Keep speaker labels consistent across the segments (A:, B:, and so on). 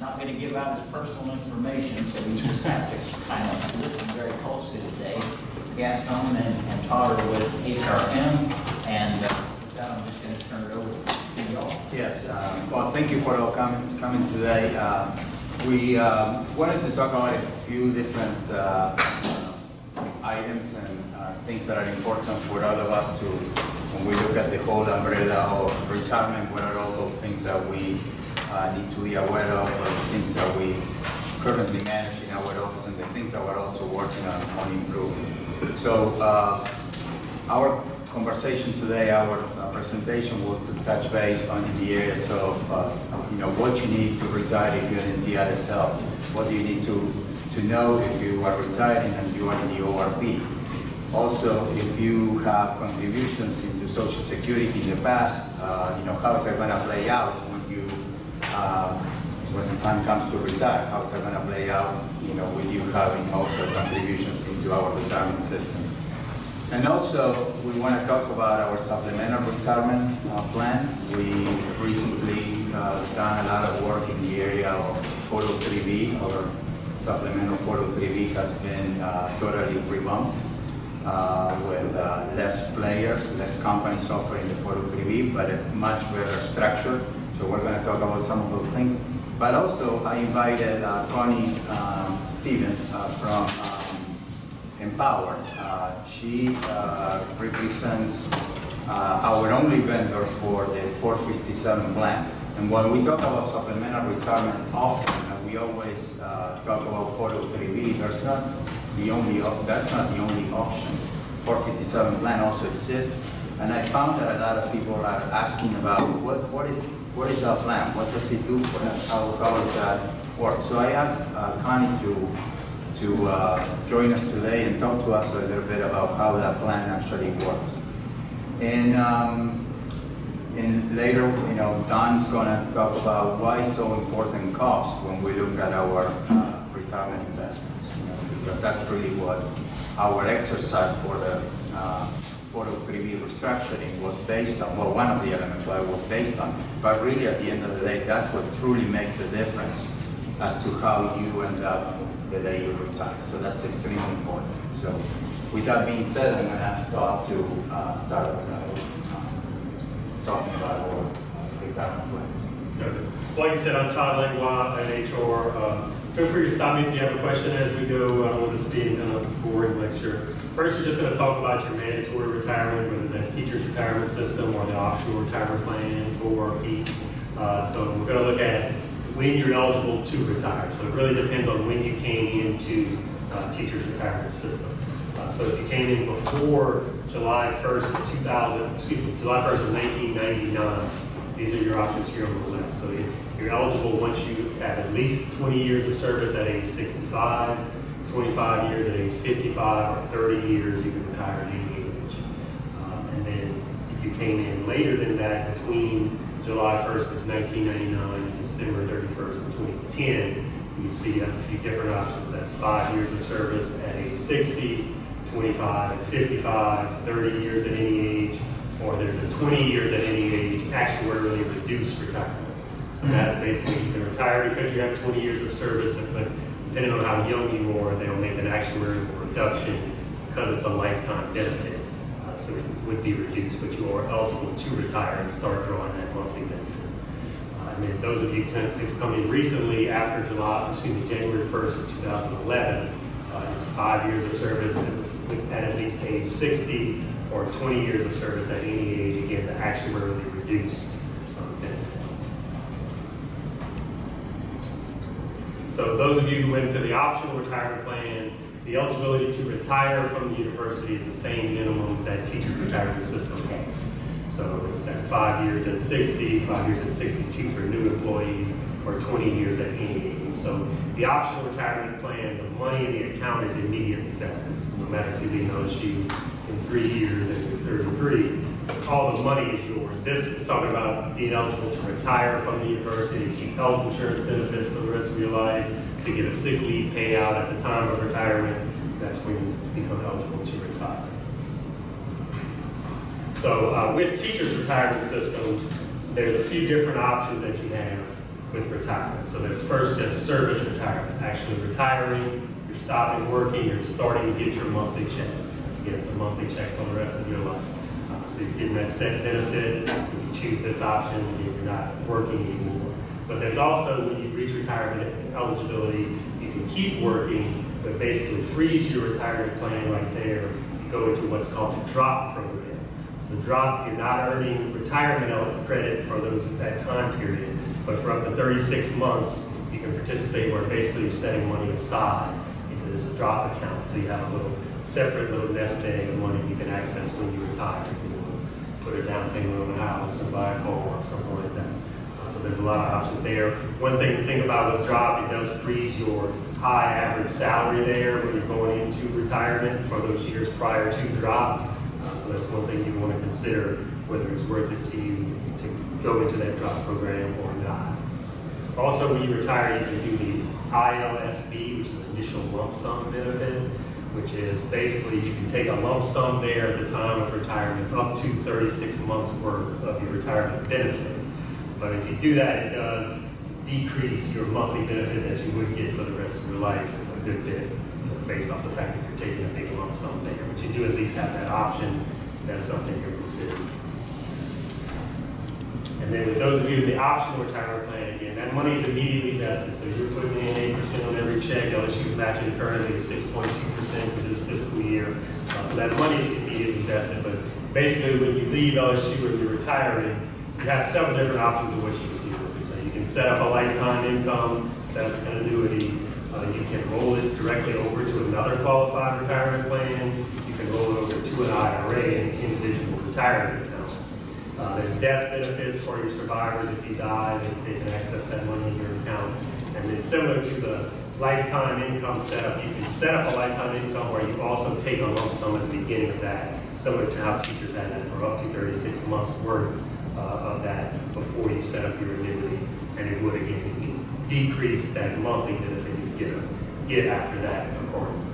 A: not going to give out his personal information, so we just have to kind of listen very closely today. Gaston and Todd are with HRM, and I'm just going to turn it over to y'all.
B: Yes, well, thank you for all coming today. We wanted to talk about a few different items and things that are important for all of us to, when we look at the whole umbrella of retirement, what are all those things that we need to be aware of, or the things that we currently manage in our office, and the things that we're also working on improving. So our conversation today, our presentation will touch base on the areas of what you need to retire if you're in the LSL, what do you need to know if you are retiring and you are in the ORP. Also, if you have contributions into Social Security in the past, how is that going to play out when you when the time comes to retire? How is that going to play out, with you having also contributions into our retirement system? And also, we want to talk about our supplemental retirement plan. We recently done a lot of work in the area of 403B. Our supplemental 403B has been totally revamped with less players, less companies offering the 403B, but a much better structure. So we're going to talk about some of those things. But also, I invited Connie Stevens from Empower. She represents our only vendor for the 457 plan. And when we talk about supplemental retirement often, we always talk about 403B. That's not the only option. 457 plan also exists. And I found that a lot of people are asking about what is that plan? What does it do for us? How does that work? So I asked Connie to join us today and talk to us a little bit about how that plan actually works. And later, Don's going to talk about why it's so important cost when we look at our retirement investments, because that's really what our exercise for the 403B restructuring was based on. Well, one of the elements why it was based on, but really at the end of the day, that's what truly makes a difference as to how you end up the day you retire. So that's extremely important. So with that being said, I'm going to ask Todd to start talking about our retirement plans.
C: So like you said, I'm Todd Langlois at HR. Feel free to stop me if you have a question as we go. I don't want this being a boring lecture. First, we're just going to talk about your mandatory retirement, whether that's teacher's retirement system or the offshore retirement plan, ORP. So we're going to look at when you're eligible to retire. So it really depends on when you came into teacher's retirement system. So if you came in before July 1st of July 1st of 1999, these are your options here on the left. So you're eligible once you have at least 20 years of service at age 65, 25 years at age 55, or 30 years you can retire at any age. And then if you came in later than that, between July 1st of 1999 and December 31st of 2010, you can see a few different options. That's 5 years of service at age 60, 25 at 55, 30 years at any age, or there's a 20 years at any age actuarially reduced retirement. So that's basically you can retire because you have 20 years of service, but depending on how young you are, they'll make an actuarial reduction because it's a lifetime benefit. So it would be reduced, but you are eligible to retire and start drawing that monthly benefit. And then those of you who've come in recently after January 1st of 2011, it's 5 years of service at least age 60, or 20 years of service at any age, again, the actuarially reduced benefit. So those of you who went to the optional retirement plan, the eligibility to retire from the university is the same minimums that teacher's retirement system had. So it's that 5 years at 60, 5 years at 62 for new employees, or 20 years at any age. So the optional retirement plan, the money in the account is immediately vested. So no matter if you leave LSU in 3 years and you're 33, all the money is yours. This is talking about being eligible to retire from the university, to keep health insurance benefits for the rest of your life, to get a sick leave payout at the time of retirement. That's when you become eligible to retire. So with teacher's retirement system, there's a few different options that you have. with retirement. So there's first just service retirement, actually retiring, you're stopping working, you're starting to get your monthly check. Again, it's a monthly check for the rest of your life. So you're getting that set benefit. If you choose this option, you're not working anymore. But there's also, when you reach retirement eligibility, you can keep working, but basically freeze your retirement plan right there. You go into what's called the drop program. So the drop, you're not earning retirement credit for that time period, but for up to 36 months, you can participate where basically you're setting money aside into this drop account. So you have a little separate little nest egg of money you can access when you retire. You can put a down payment on a house or buy a car or something like that. So there's a lot of options there. One thing to think about with drop, it does freeze your high average salary there when you're going into retirement for those years prior to drop. So that's one thing you want to consider, whether it's worth it to you to go into that drop program or not. Also, when you retire, you can do the ILSB, which is initial lump sum benefit, which is basically you can take a lump sum there at the time of retirement up to 36 months worth of your retirement benefit. But if you do that, it does decrease your monthly benefit that you would get for the rest of your life a good bit, based off the fact that you're taking a big lump sum there. But you do at least have that option. That's something you're considering. And then with those of you in the optional retirement plan, again, that money is immediately vested. So you're putting in 8% on every check. LSU's matching currently at 6.2% for this fiscal year. So that money is immediately vested. But basically, when you leave LSU and you're retiring, you have several different options of what you can do with it. So you can set up a lifetime income, set up an annuity. You can roll it directly over to another qualified retirement plan. You can roll it over to an IRA, an individual retirement account. There's death benefits for your survivors. If you die, they can access that money in your account. And then similar to the lifetime income setup, you can set up a lifetime income where you also take a lump sum at the beginning of that, similar to how teachers had that for up to 36 months worth of that before you set up your annuity. And it would, again, decrease that monthly benefit you get after that accordingly.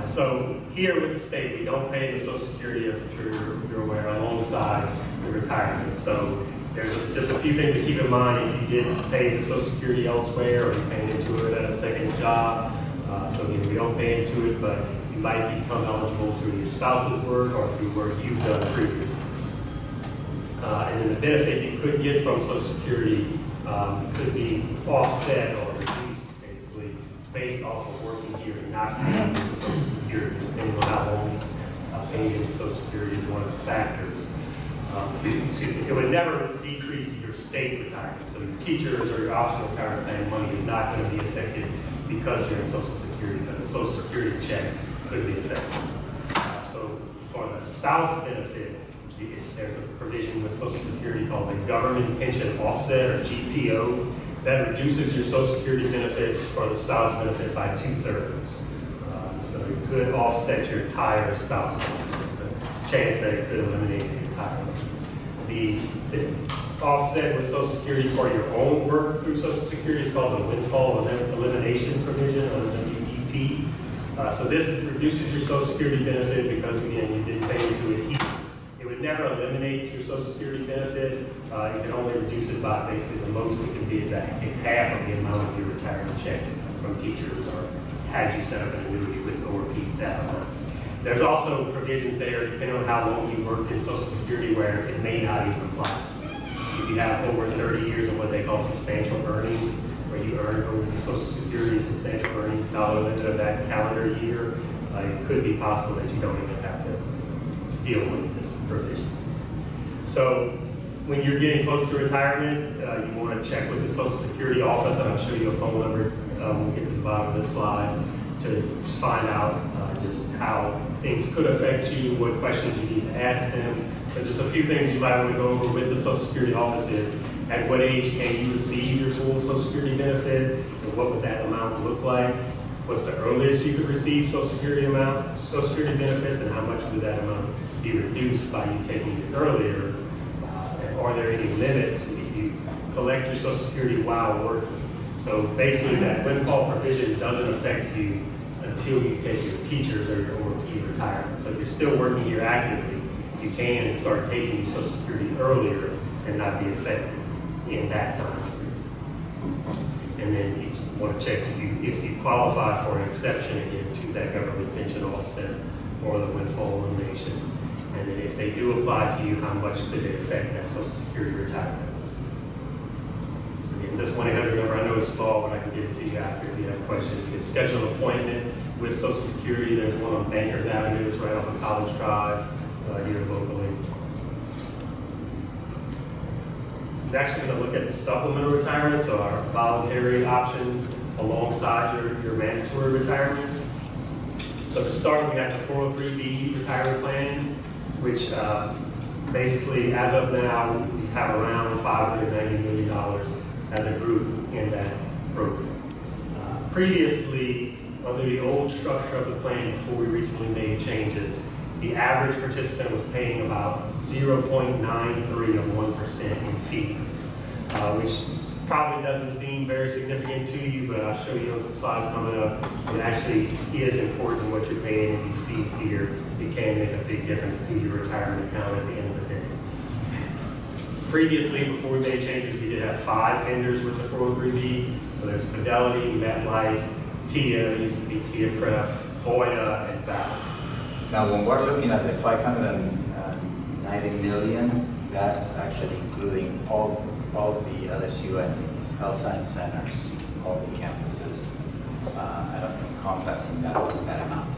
C: So here with the state, we don't pay the Social Security, as I'm sure you're aware, alongside the retirement. So there's just a few things to keep in mind if you did pay the Social Security elsewhere or you're paying into it at a second job. So again, we don't pay into it, but you might become eligible through your spouse's work or through work you've done previously. And then the benefit you could get from Social Security could be offset or reduced, basically, based off of working here and not paying into Social Security, depending on how long paying into Social Security is one of the factors. It would never decrease your state retirement. So your teachers or your optional retirement plan money is not going to be affected because you're in Social Security, but the Social Security check could be affected. So for the spouse benefit, there's a provision with Social Security called the Government Pension Offset, or GPO, that reduces your Social Security benefits for the spouse benefit by 2/3. So it could offset your entire spouse benefit. It's a chance that it could eliminate it entirely. The offset with Social Security for your own work through Social Security is called the Windfall Elimination Provision, or the WEP. So this reduces your Social Security benefit because, again, you didn't pay into it here. It would never eliminate your Social Security benefit. You can only reduce it by basically the most it can be is half of the amount of your retirement check from teachers, or had you set up an annuity with or repeat that amount. There's also provisions there, depending on how long you worked in Social Security, where it may not even apply to you. If you have over 30 years of what they call substantial earnings, where you earn over the Social Security substantial earnings dollar limit of that calendar year, it could be possible that you don't even have to deal with this provision. So when you're getting close to retirement, you want to check with the Social Security office, and I'll show you a phone number when we get to the bottom of this slide, to find out just how things could affect you, what questions you need to ask them. So just a few things you might want to go over with the Social Security office is, at what age can you receive your full Social Security benefit, and what would that amount look like? What's the earliest you could receive Social Security benefits, and how much would that amount be reduced by you taking it earlier? And are there any limits if you collect your Social Security while working? So basically, that windfall provision doesn't affect you until you take your teachers or your ORP retirement. So if you're still working here actively, you can start taking your Social Security earlier and not be affected effect in that time. And then you want to check if you qualify for an exception again to that government pension offset or the windfall elimination. And then if they do apply to you, how much could it affect that Social Security retirement? So again, this 1-800 number, I know it's small, but I can give it to you after if you have questions. You can schedule an appointment with Social Security. There's one on Bankers Avenue, it's right off of College Drive here locally. We're actually going to look at the supplemental retirement, so our voluntary options alongside your mandatory retirement. So to start, we got the 403B retirement plan, which basically, as of now, we have around $590 million as a group in that program. Previously, under the old structure of the plan, before we recently made changes, the average participant was paying about 0.93 of 1% in fees, which probably doesn't seem very significant to you, but I'll show you on some slides coming up. It actually is important what you're paying in these fees here. It can make a big difference to your retirement account at the end of the day. Previously, before we made changes, we did have 5 vendors with the 403B. So there's Fidelity, MetLife, TIA, used to be TIA Pref, Voya, and Val.
B: Now, when we're looking at the 590 million, that's actually including all the LSU entities, health science centers, all the campuses, encompassing that amount.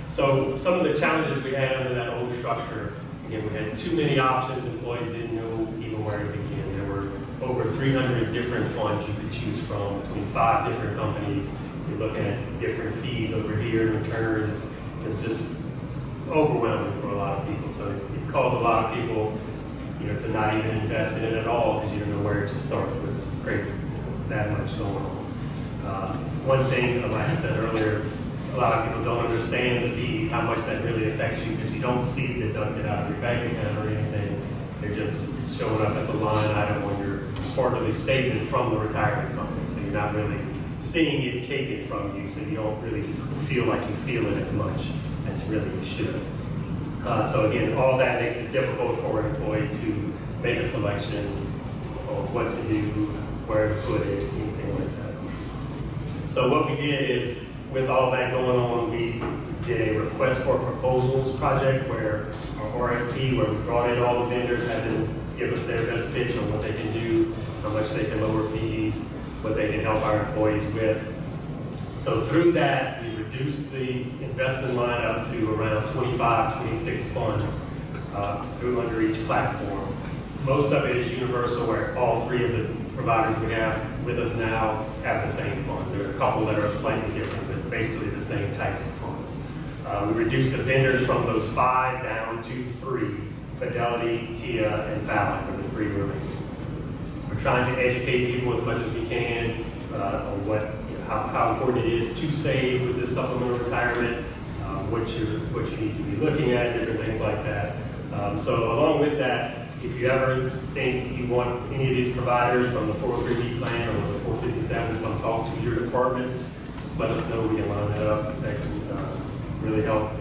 C: So some of the challenges we had under that old structure, again, we had too many options. Employees didn't know even where to begin. There were over 300 different funds you could choose from between 5 different companies. You're looking at different fees over here, returns. It's overwhelming for a lot of people. So it caused a lot of people, to not even invest in it at all because you don't know where to start. It's crazy, that much going on. One thing, like I said earlier, a lot of people don't understand the fees, how much that really affects you because you don't see it deducted out of your bank account or anything. They're just showing up as a line item on your quarterly statement from the retirement company. So you're not really seeing it taken from you, so you don't really feel like you feel it as much as really you should. So again, all that makes it difficult for an employee to make a selection of what to do, where to put it, anything like that. So what we did is, with all that going on, we did a request for proposals project where our RFP, where we brought in all the vendors, had them give us their best pitch on what they can do, how much they can lower fees, what they can help our employees with. So through that, we reduced the investment line up to around 25, 26 funds through under each platform. Most of it is universal, where all 3 of the providers we have with us now have the same funds. There are a couple that are slightly different, but basically the same types of funds. We reduced the vendors from those 5 down to 3, Fidelity, TIA, and Valley are the 3 remaining. We're trying to educate people as much as we can on how important it is to save with this supplemental retirement, what you need to be looking at, different things like that. So along with that, if you ever think you want any of these providers from the 403B plan or the 457 to come talk to your departments, just let us know. We can line that up. That can really help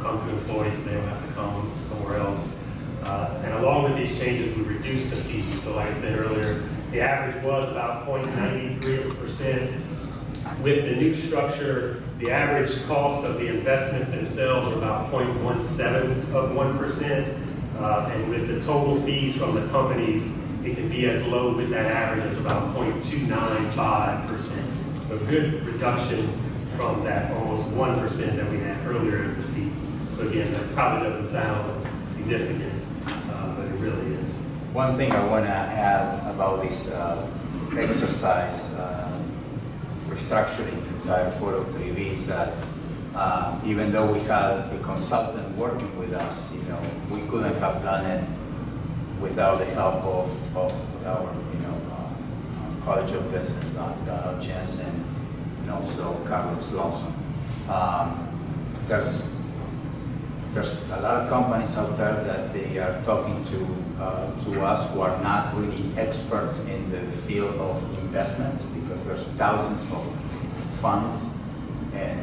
C: come to employees so they don't have to come somewhere else. And along with these changes, we reduced the fees. So like I said earlier, the average was about 0.93%. With the new structure, the average cost of the investments themselves are about 0.17 of 1%. And with the total fees from the companies, it can be as low with that average as about 0.295%. So good reduction from that almost 1% that we had earlier as the fees. So again, that probably doesn't sound significant, but it really is.
B: One thing I want to add about this exercise, restructuring the entire 403B, is that even though we had a consultant working with us, we couldn't have done it without the help of our, College of Business, Donald Jensen, and also Carlos Lawson. There's a lot of companies out there that they are talking to us who are not really experts in the field of investments, because there's thousands of funds and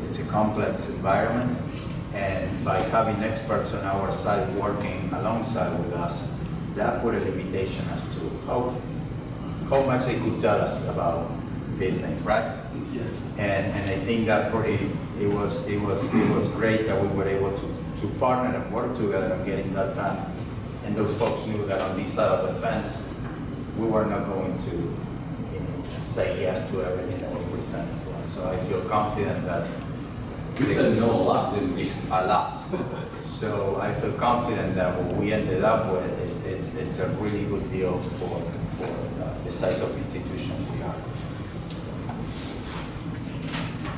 B: it's a complex environment. And by having experts on our side working alongside with us, that put a limitation as to how much they could tell us about these things, right?
D: Yes.
B: And I think that it was great that we were able to partner and work together on getting that done. And those folks knew that on this side of the fence, we were not going to say yes to everything that was presented to us. So I feel confident that
D: We said no a lot, didn't we?
B: a lot. So I feel confident that what we ended up with it's a really good deal for the size of institution we are.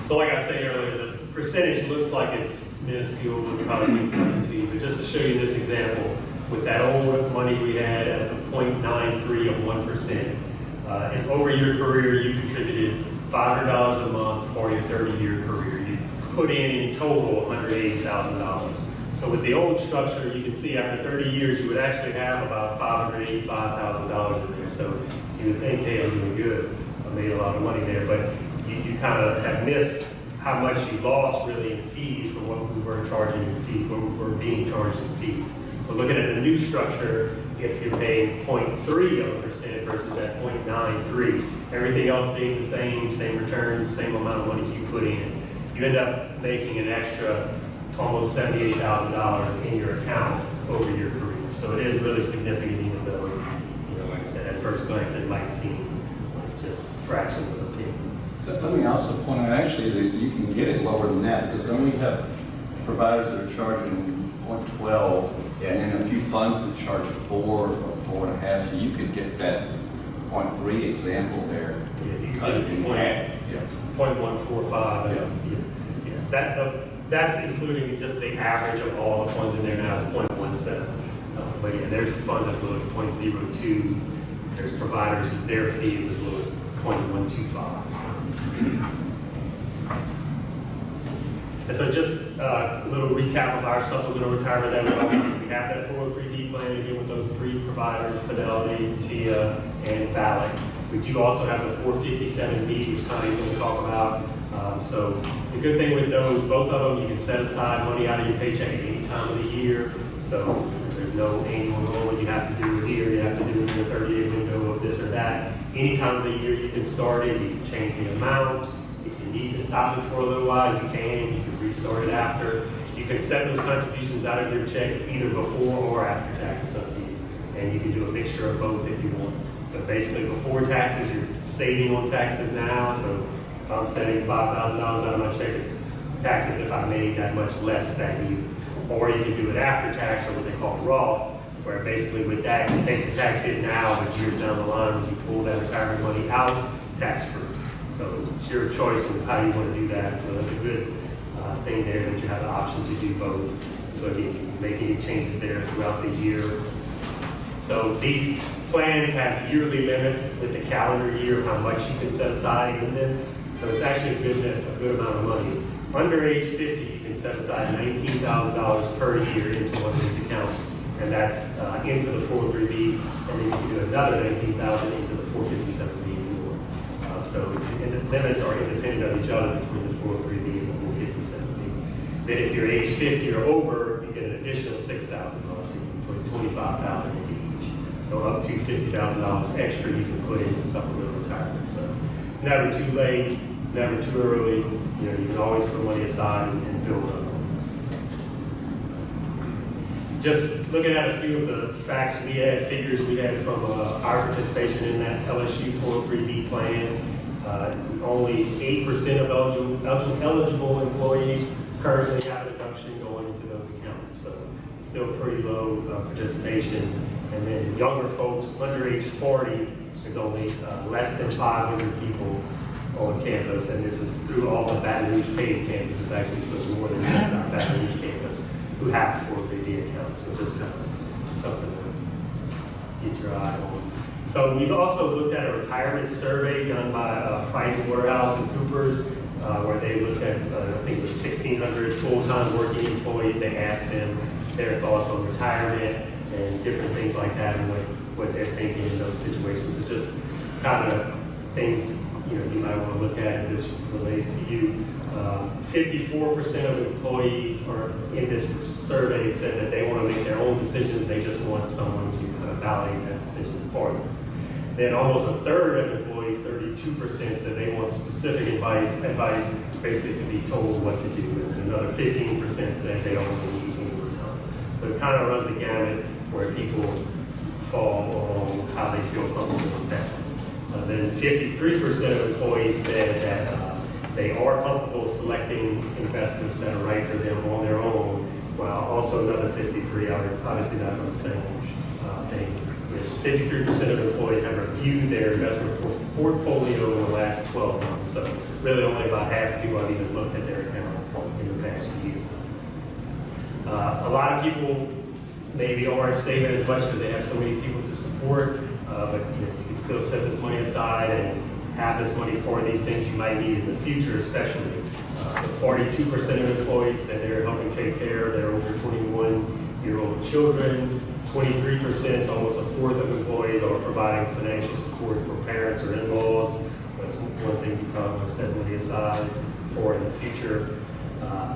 C: So like I said earlier, the percentage looks like it's minuscule, it probably means nothing to you, but just to show you this example, with that old money we had at the 0.93 of 1%, and over your career, you contributed $500 a month for your 30-year career. You put in total $180,000. So with the old structure, you can see after 30 years, you would actually have about $585,000 in there. So you would think, hey, I'm doing good. I made a lot of money there, but you kind of have missed how much you lost really in fees for what we were charging in fees, what we were being charged in fees. So looking at the new structure, if you're paying 0.3% versus that 0.93, everything else being the same returns, same amount of money you put in, you end up making an extra almost $78,000 in your account over your career. So it is really significant, even though, like I said, at first glance, it might seem like just fractions of a penny.
D: Let me also point out actually that you can get it lower than that, because then we have providers that are charging 0.12, and then a few funds that charge 4 or 4.5, so you could get that 0.3 example there.
C: Yeah, you
D: Cut it in half. Yeah.
C: 0.145. Yeah. That's including just the average of all the funds in there now is 0.17. But yeah, there's funds as low as 0.02. There's providers, their fees as low as 0.125. And so just a little recap of our supplemental retirement that we offer. We have that 403B plan again with those 3 providers, Fidelity, TIA, and Valley. We do also have the 457B, which Connie is going to talk about. So the good thing with those, both of them, you can set aside money out of your paycheck at any time of the year. So there's no annual goal you have to do it here, you have to do it in the 30-day window of this or that. Any time of the year you can start it, you can change the amount. If you need to stop it for a little while, you can restart it after. You can set those contributions out of your check either before or after taxes, up to you. And you can do a mixture of both if you want. But basically before taxes, you're saving on taxes now. So if I'm setting $5,000 out of my check, it's taxes if I made that much less that year. Or you can do it after tax, or what they call Roth, where basically with that, you take the tax hit now, but years down the line, when you pull that retirement money out, it's tax-free. So it's your choice on how you want to do that. So that's a good thing there that you have the option to do both. So if you can make any changes there throughout the year. So these plans have yearly limits with the calendar year of how much you can set aside in them. So it's actually a good amount of money. Under age 50, you can set aside $19,000 per year into one of these accounts. And that's into the 403B, and then you can do another $19,000 into the 457B and more. So the limits are independent of each other between the 403B and the 457B. Then if you're age 50 or over, you get an additional $6,000. So you can put $25,000 into each. So up to $50,000 extra you can put into supplemental retirement. So it's never too late. It's never too early. You can always put money aside and build up. Just looking at a few of the facts we had, figures we had from our participation in that LSU 403B plan. Only 8% of eligible employees currently have a deduction going into those accounts. So still pretty low participation. And then younger folks under age 40, there's only less than 500 people on campus, and this is through all of Baton Rouge paid campuses actually, so more than just our Baton Rouge campus who have a 403B account. So just kind of something to get your eyes on. So we've also looked at a retirement survey done by Price Waterhouse and Coopers, where they looked at, I think it was 1,600 full-time working employees. They asked them their thoughts on retirement and different things like that, and what they're thinking in those situations. So just kind of things you might want to look at, and this relates to you. 54% of employees are in this survey said that they want to make their own decisions. They just want someone to kind of validate that decision for them. Then almost a third of employees, 32%, said they want specific advice basically to be told what to do. And another 15% said they don't need any time. So it kind of runs the gamut where people fall along how they feel comfortable investing. Then 53% of employees said that they are comfortable selecting investments that are right for them on their own, while also another 53 are obviously not on the same thing. 53% of employees have reviewed their investment portfolio in the last 12 months. So really only about half of people have even looked at their account in the past year. A lot of people maybe aren't saving as much because they have so many people to support, but you can still set this money aside and have this money for these things you might need in the future, especially. So 42% of employees said they're helping take care of their over 21-year-old children. 23%, so almost a fourth of employees, are providing financial support for parents or in-laws. So that's one thing you probably want to set money aside for in the future.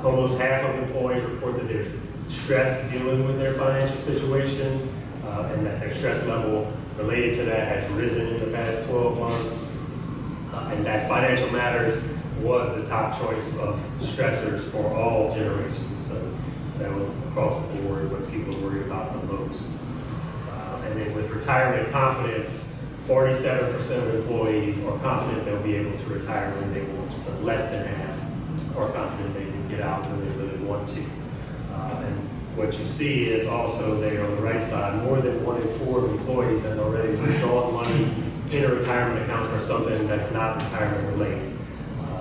C: Almost half of employees report that they're stressed dealing with their financial situation, and that their stress level related to that has risen in the past 12 months. And that financial matters was the top choice of stressors for all generations. So that was across the board what people worry about the most. And then with retirement confidence, 47% of employees are confident they'll be able to retire when they want. So less than half are confident they can get out when they really want to. And what you see is also there on the right side, more than 1 in 4 employees has already withdrawn money in a retirement account for something that's not retirement related.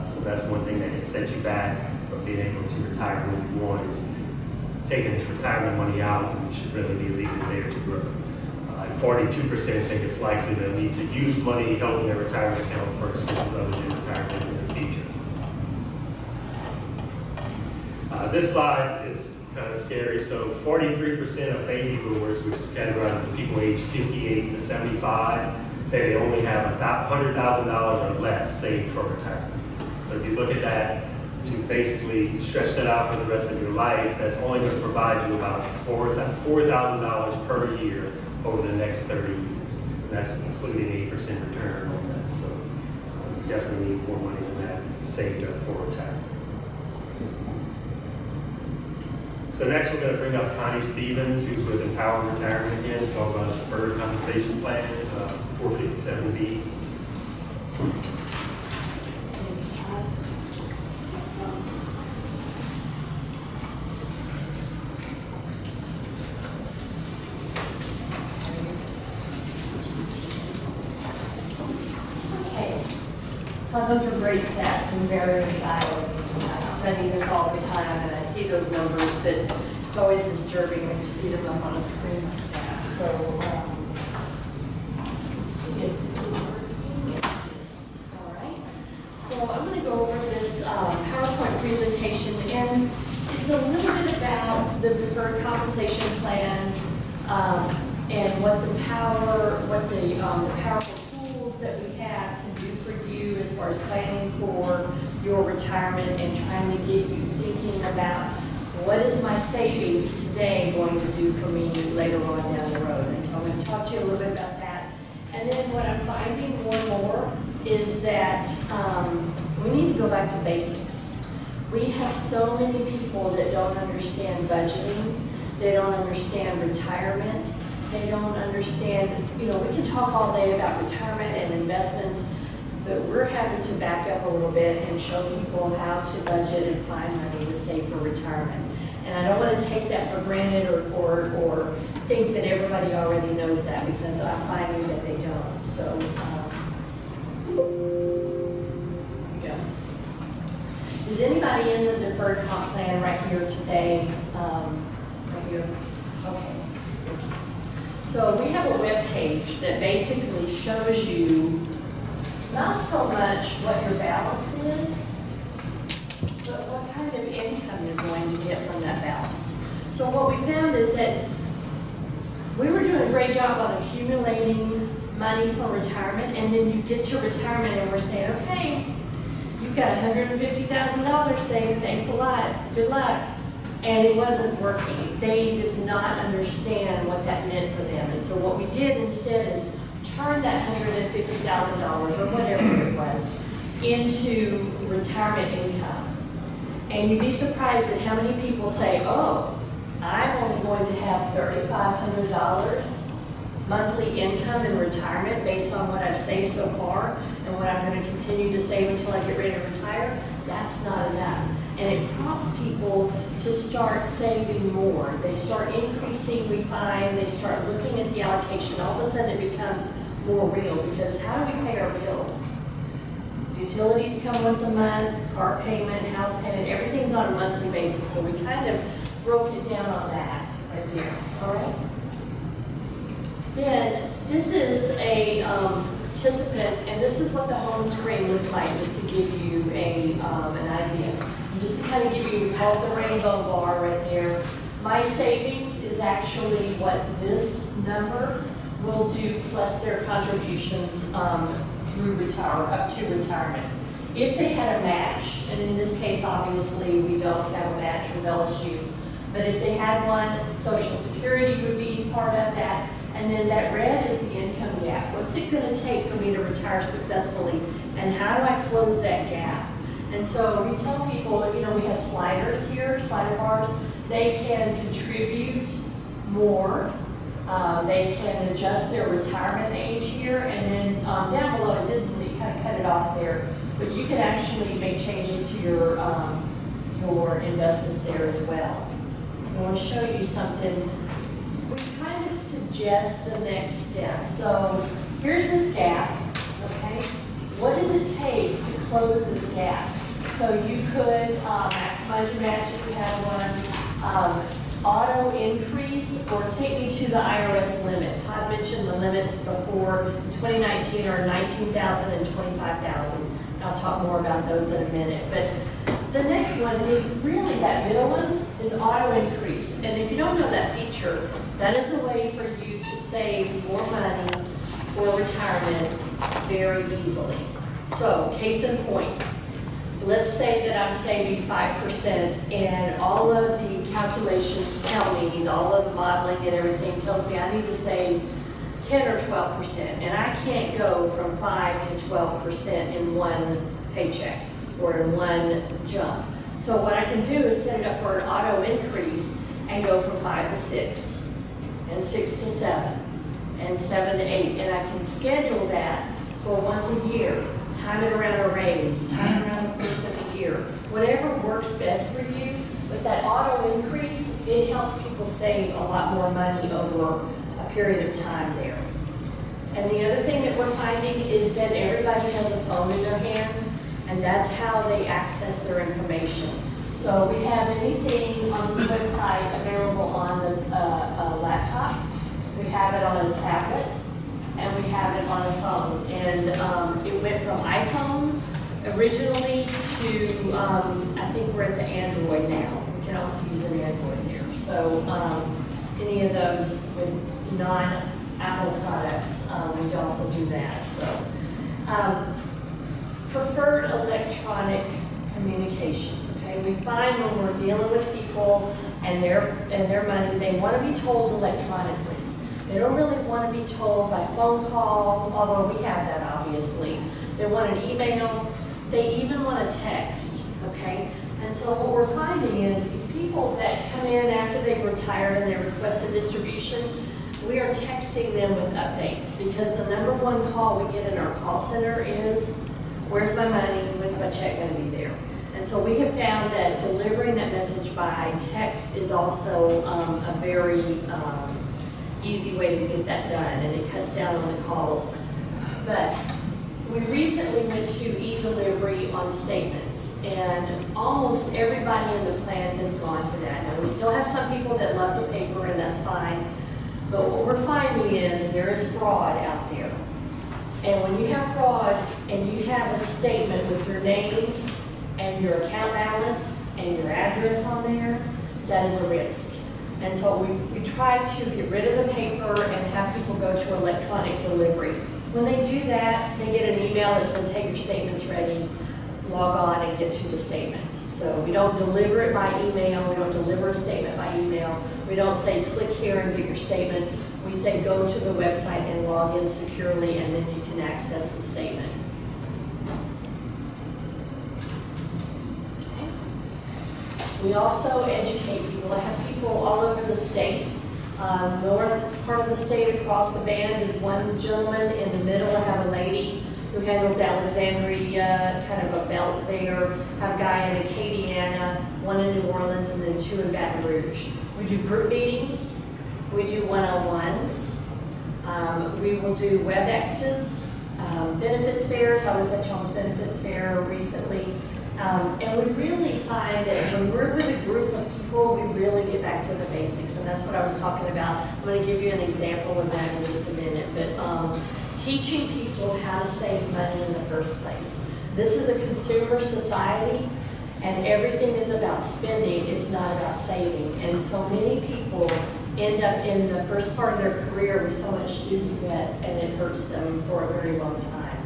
C: So that's one thing that can set you back from being able to retire when you want, is taking this retirement money out, and you should really be leaving it there to grow. 42% think it's likely they'll need to use money held in their retirement account for expenses other than retirement in the future. This slide is kind of scary. So 43% of baby boomers, which is categorized as people aged 58 to 75, say they only have $100,000 or less saved for retirement. So if you look at that, to basically stretch that out for the rest of your life, that's only going to provide you about $4,000 per year over the next 30 years. And that's including 8% return on that. So you definitely need more money than that saved up for retirement. So next we're going to bring up Connie Stevens, who's with Empower Retirement again, to talk about the deferred compensation plan, 457B.
E: Those are great stats and very valuable. I study this all the time and I see those numbers, but it's always disturbing when you see them up on a screen like that. So, let's see if this is working. All right. So I'm going to go over this PowerPoint presentation, and it's a little bit about the deferred compensation plan and what the powerful tools that we have can do for you as far as planning for your retirement and trying to get you thinking about what is my savings today going to do for me later on down the road. And so I'm going to talk to you a little bit about that. And then what I'm finding more and more is that we need to go back to basics. We have so many people that don't understand budgeting. They don't understand retirement. They don't understand, we can talk all day about retirement and investments, but we're having to back up a little bit and show people how to budget and find money to save for retirement. And I don't want to take that for granted or think that everybody already knows that, because I'm finding that they don't. So, yeah. Is anybody in the deferred comp plan right here today? Right here? Okay. So we have a web page that basically shows you not so much what your balance is, but what kind of income you're going to get from that balance. So what we found is that we were doing a great job on accumulating money for retirement, and then you get to retirement and we're saying, okay, you you've got $150,000 saved, thanks a lot, good luck. And it wasn't working. They did not understand what that meant for them. And so what we did instead is turn that $150,000 or whatever it was into retirement income. And you'd be surprised at how many people say, oh, I'm only going to have $3,500 monthly income in retirement based on what I've saved so far and what I'm going to continue to save until I get ready to retire. That's not enough. And it prompts people to start saving more. They start increasing, we find, they start looking at the allocation. All of a sudden it becomes more real, because how do we pay our bills? Utilities come once a month, car payment, house payment, everything's on a monthly basis. So we kind of broke it down on that right there, all right? Then this is a participant, and this is what the home screen looks like, just to give you an idea. Just to kind of give you the rainbow bar right there. My savings is actually what this number will do plus their contributions through up to retirement. If they had a match, and in this case obviously we don't have a match with LSU, but if they had one, Social Security would be part of that. And then that red is the income gap. What's it going to take for me to retire successfully? And how do I close that gap? And so we tell people, you know, we have sliders here, slider bars. They can contribute more. They can adjust their retirement age here. And then down below, it kind of cut it off there. But you can actually make changes to your investments there as well. I want to show you something. We kind of suggest the next step. So here's this gap, okay? What does it take to close this gap? So you could maximize your match if you have one, auto increase, or take me to the IRS limit. Todd mentioned the limits before. 2019 are $19,000 and $25,000. I'll talk more about those in a minute. But the next one is really that middle one is auto increase. And if you don't know that feature, that is a way for you to save more money for retirement very easily. So case in point, let's say that I'm saving 5% and all of the calculations tell me, all of the modeling and everything tells me I need to save 10 or 12%, and I can't go from 5 to 12% in one paycheck or in one jump. So what I can do is set it up for an auto increase and go from 5 to 6, and 6 to 7, and 7 to 8, and I can schedule that for once a year. Time it around a raise, time it around the course of the year. Whatever works best for you, but that auto increase, it helps people save a lot more money over a period of time there. And the other thing that we're finding is that everybody has a phone in their hand, and that's how they access their information. So we have anything on this website available on a laptop, we have it on a tablet, and we have it on a phone. And it went from iPhone originally to, I think we're at the Android now. We can also use an Android there. So any of those with non-Apple products, we can also do that. So preferred electronic communication. Okay, we find when we're dealing with people and their money, they want to be told electronically. They don't really want to be told by phone call, although we have that obviously. They want an email. They even want a text, okay? And so what we're finding is these people that come in after they've retired and they request a distribution, we are texting them with updates, because the number one call we get in our call center is, where's my money, when's my check going to be there? And so we have found that delivering that message by text is also a very easy way to get that done, and it cuts down on the calls. But we recently went to e-delivery on statements, and almost everybody in the plan has gone to that. Now, we still have some people that love the paper, and that's fine, but what we're finding is there is fraud out there. And when you have fraud and you have a statement with your name and your account balance and your address on there, that is a risk. And so we try to get rid of the paper and have people go to electronic delivery. When they do that, they get an email that says, hey, your statement's ready. log on and get to the statement. So we don't deliver it by email, we don't deliver a statement by email, we don't say click here and get your statement. We say go to the website and log in securely, and then you can access the statement. Okay. We also educate people. I have people all over the state. North part of the state across the band is one gentleman. In the middle, I have a lady who handles Alexandria, kind of a belt there. I have a guy in Acadiana, one in New Orleans, and then 2 in Baton Rouge. We do group meetings. We do one-on-ones. We will do WebExes, benefits fairs. I was at John's benefits fair recently. And we really find that when we're with a group of people, we really get back to the basics. And that's what I was talking about. I'm going to give you an example of that in just a minute. But teaching people how to save money in the first place. This is a consumer society, and everything is about spending. It's not about saving. And so many people end up in the first part of their career with so much student debt, and it hurts them for a very long time.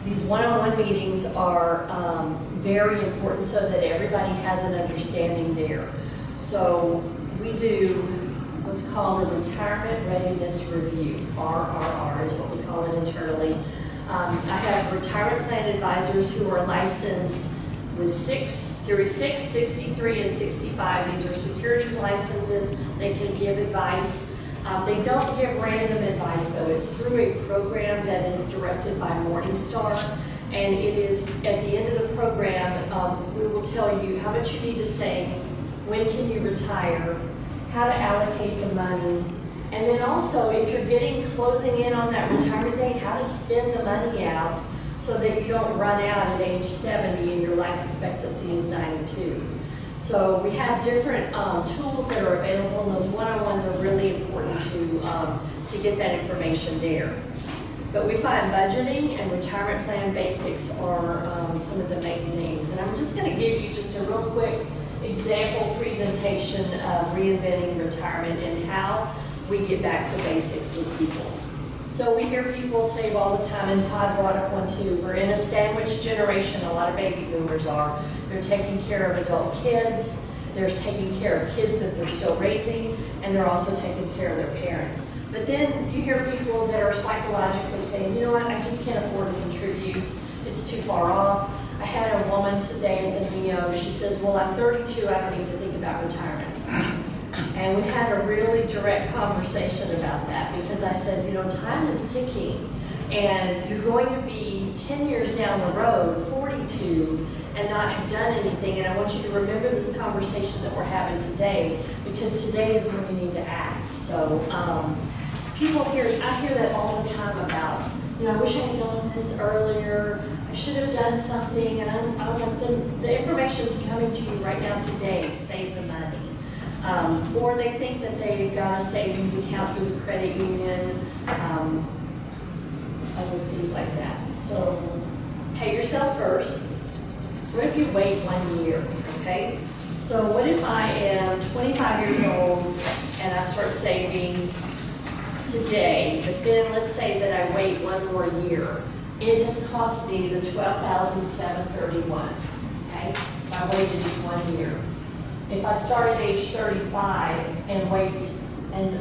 E: These one-on-one meetings are very important so that everybody has an understanding there. So we do what's called a Retirement Readiness Review, RRR is what we call it internally. I have retirement plan advisors who are licensed with Series 6, 63, and 65. These are securities licenses. They can give advice. They don't give random advice, though. It's through a program that is directed by Morningstar. And it is, at the end of the program, we will tell you how much you need to save, when can you retire, how to allocate the money, and then also, if you're closing in on that retirement date, how to spend the money out so that you don't run out at age 70 and your life expectancy is 92. So we have different tools that are available, and those one-on-ones are really important to get that information there. But we find budgeting and retirement plan basics are some of the main things. And I'm just going to give you just a real quick example presentation of reinventing retirement and how we get back to basics with people. So we hear people save all the time, and Todd brought up one too. We're in a sandwich generation, a lot of baby boomers are. They're taking care of adult kids, they're taking care of kids that they're still raising, and they're also taking care of their parents. But then you hear people that are psychologically saying, you know what, I just can't afford to contribute, it's too far off. I had a woman today at the NEO, she says, well, I'm 32, I don't need to think about retirement. And we had a really direct conversation about that, because I said, you know, time is ticking, and you're going to be 10 years down the road, 42, and not have done anything. And I want you to remember this conversation that we're having today, because today is when you need to act. So people I hear that all the time about, you know, I wish I had known this earlier, I should have done something. And I was like, the information's coming to you right now today, save the money. Or they think that they've got a savings account through the credit union, other things like that. So pay yourself first. What if you wait 1 year, okay? So what if I am 25 years old and I start saving today, but then let's say that I wait 1 more year. It has cost me the $12,731, okay? If I waited just 1 year. If I start at age 35 and wait, and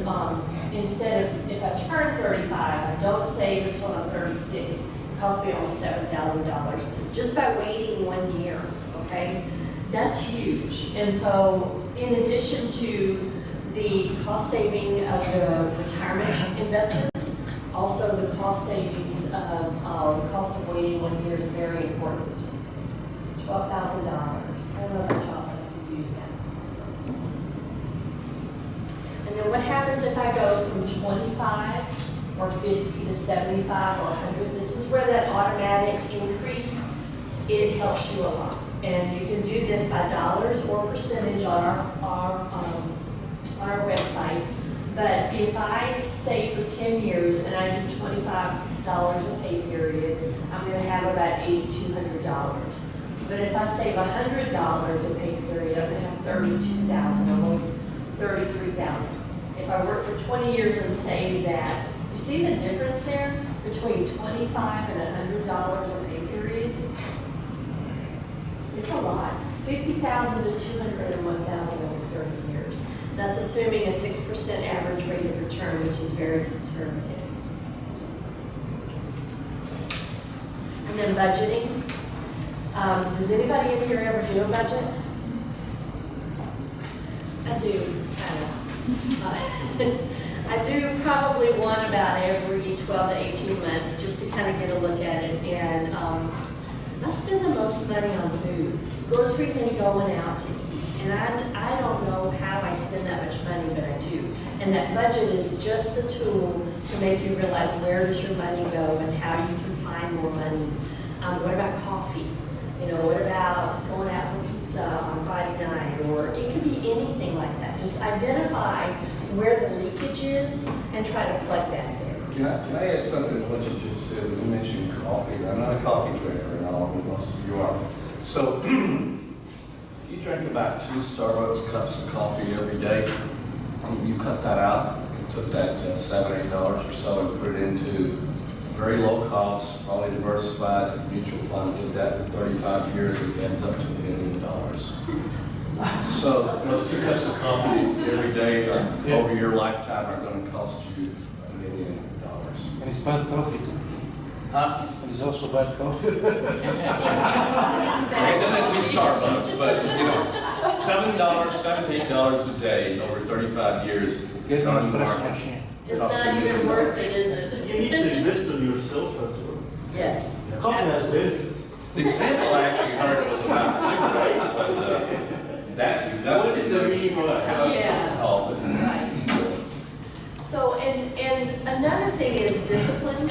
E: instead of, if I turn 35, I don't save until I'm 36, it costs me almost $7,000 just by waiting 1 year, okay? That's huge. And so in addition to the cost saving of the retirement investments, also the cost savings of the cost of waiting 1 year is very important. $12,000. I don't know about y'all, but I could use that. And then what happens if I go from 25 or 50 to 75 or 100? This is where that automatic increase, it helps you a lot. And you can do this by dollars or percentage on our website. But if I save for 10 years and I do $25 a pay period, I'm going to have about $8,200. But if I save $100 a pay period, I'm going to have $32,000, almost $33,000. If I work for 20 years and save that, you see the difference there between $25 and $100 a pay period? It's a lot. 50,000 to 201,000 over 30 years. That's assuming a 6% average rate of return, which is very conservative. And then budgeting. Does anybody in here ever do a budget? I do, I do probably one about every 12 to 18 months, just to kind of get a look at it. And I spend the most money on food. It's groceries and going out to eat. And I don't know how I spend that much money, but I do. And that budget is just a tool to make you realize where does your money go and how you can find more money. What about coffee? You know, what about going out for pizza on Friday night? Or it could be anything like that. Just identify where the leakage is and try to plug that there.
D: Can I add something to what you just said? You mentioned coffee. I'm not a coffee drinker, and all of most of you are. So, if you drink about 2 Starbucks cups of coffee every day, and you cut that out, and took that $7, $8 or so and put it into very low cost, probably diversified mutual fund, did that for 35 years, it ends up to $1 million. So those 2 cups of coffee every day over your lifetime are going to cost you $1 million.
F: And it's bad coffee too.
D: Huh?
F: And it's also bad coffee.
D: It doesn't have to be Starbucks, but you know, $7, $7 to $8 a day over 35 years.
F: Get an
D: on the
F: espresso
D: market.
F: machine.
E: It's
D: Cost
E: not
D: $1
E: even
D: million.
E: worth it, is it?
G: You need to invest in yourself as well.
E: Yes.
G: Coffee has benefits.
D: The example I actually heard was about cigarettes, but that
G: What is the meaning of that?
E: Yeah.
D: Oh,
E: Right. So, and another thing is discipline.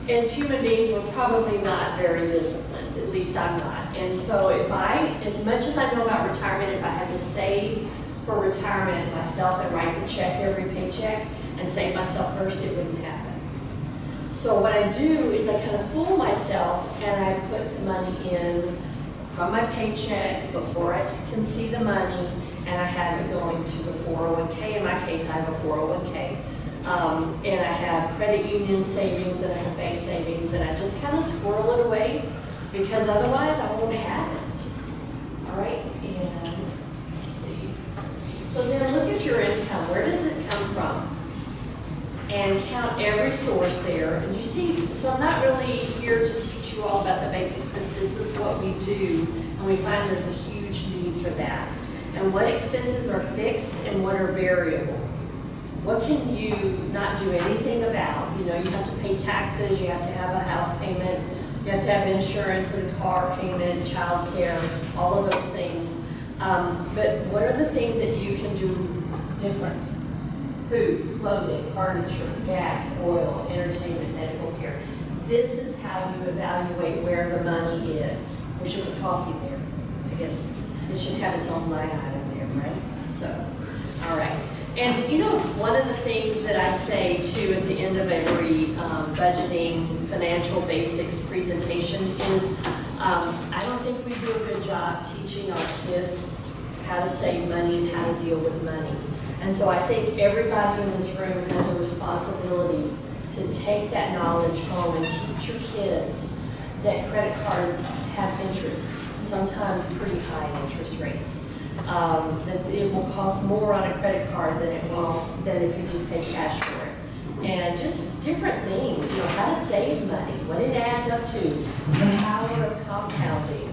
E: As human beings, we're probably not very disciplined, at least I'm not. And so if as much as I know about retirement, if I had to save for retirement myself and write the check every paycheck and save myself first, it wouldn't happen. So what I do is I kind of fool myself and I put the money in from my paycheck before I can see the money, and I have it going to the 401k. In my case, I have a 401k. And I have credit union savings and I have bank savings, and I just kind of squirrel it away because otherwise I won't have it. All right, and let's see. So then look at your income. Where does it come from? And count every source there. And you see, so I'm not really here to teach you all about the basics, but this is what we do, and we find there's a huge need for that. And what expenses are fixed and what are variable. What can you not do anything about? You know, you have to pay taxes, you have to have a house payment, you have to have insurance and a car payment, child care, all of those things. But what are the things that you can do different? Food, clothing, furniture, gas, oil, entertainment, medical care. This is how you evaluate where the money is. We should put coffee there. I guess it should have its own line item there, right? So, all right. And you know, one of the things that I say too at the end of every budgeting financial basics presentation is I don't think we do a good job teaching our kids how to save money and how to deal with money. And so I think everybody in this room has a responsibility to take that knowledge home and teach your kids that credit cards have interest, sometimes pretty high interest rates. That it will cost more on a credit card than if you just pay cash for it. And just different things, you know, how to save money, what it adds up to, the power of compounding,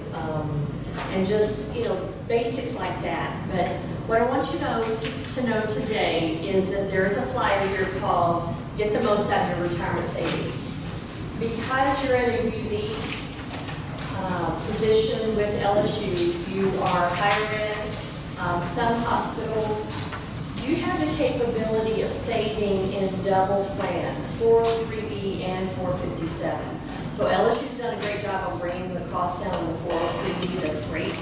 E: and just, you know, basics like that. But what I want you to know today is that there is a flyer here called Get the Most Out of Your Retirement Savings. Because you're in a unique position with LSU, you are higher ed, some hospitals, you have the capability of saving in double plans, 403B and 457. So LSU's done a great job of bringing the cost down on the 403B, that's great.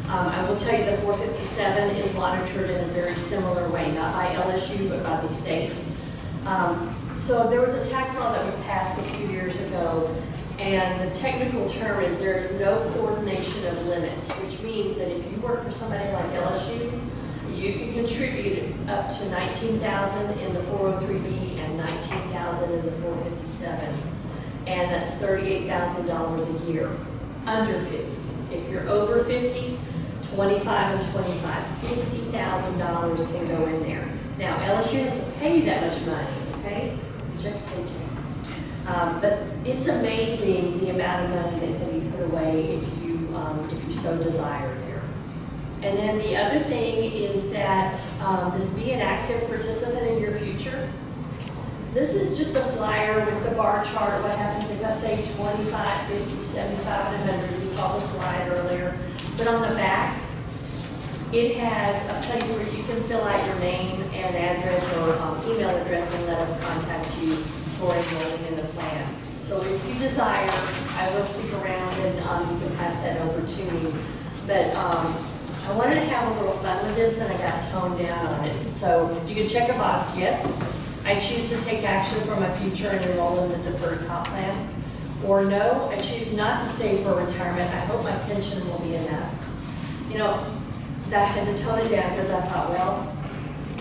E: I will tell you the 457 is monitored in a very similar way, not by LSU, but by the state. So there was a tax law that was passed a few years ago, and the technical term is there is no coordination of limits, which means that if you work for somebody like LSU, you can contribute up to $19,000 in the 403B and $19,000 in the 457, and that's $38,000 a year, under 50. If you're over 50, 25 and 25, $50,000 can go in there. Now, LSU has to pay you that much money, okay? Check your paycheck. But it's amazing the amount of money that can be put away if you so desire there. And then the other thing is that this be an active participant in your future. This is just a flyer with the bar chart. What happens if I say 25, 50, 75, and 100? We saw the slide earlier. But on the back, it has a place where you can fill out your name and address or email address and let us contact you for enrolling in the plan. So if you desire, I will stick around and you can pass that over to me. But I wanted to have a little fun with this and I got toned down on it. So you can check a box, yes. I choose to take action for my future and enroll in the deferred comp plan. Or no, I choose not to save for retirement. I hope my pension will be enough. You know, I had to tone it down because I thought, well,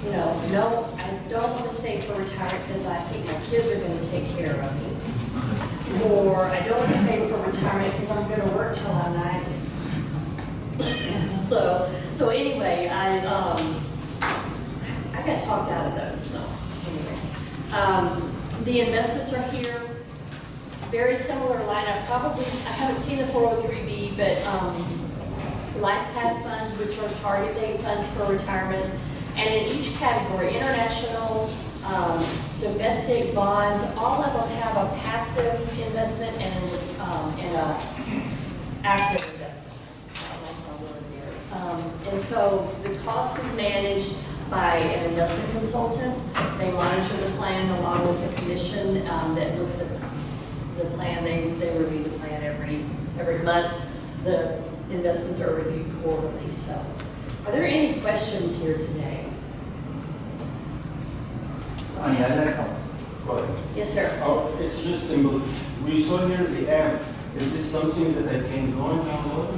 E: you know, no, I don't want to save for retirement because I think my kids are going to take care of me. Or I don't want to save for retirement because I'm going to work till I'm 90. So anyway, I got talked out of those. So anyway, the investments are here. Very similar lineup. Probably I haven't seen the 403B, but life path funds, which are target date funds for retirement, and in each category, international, domestic bonds, all of them have a passive investment and a active investment. And so the cost is managed by an investment consultant. They monitor the plan along with the commission that looks at the plan. They review the plan every month. The investments are reviewed quarterly. So are there any questions here today?
B: Connie, I'd like to go ahead.
E: Yes, sir.
G: Oh, it's just simple. We saw here the app. Is this something that I can go and download?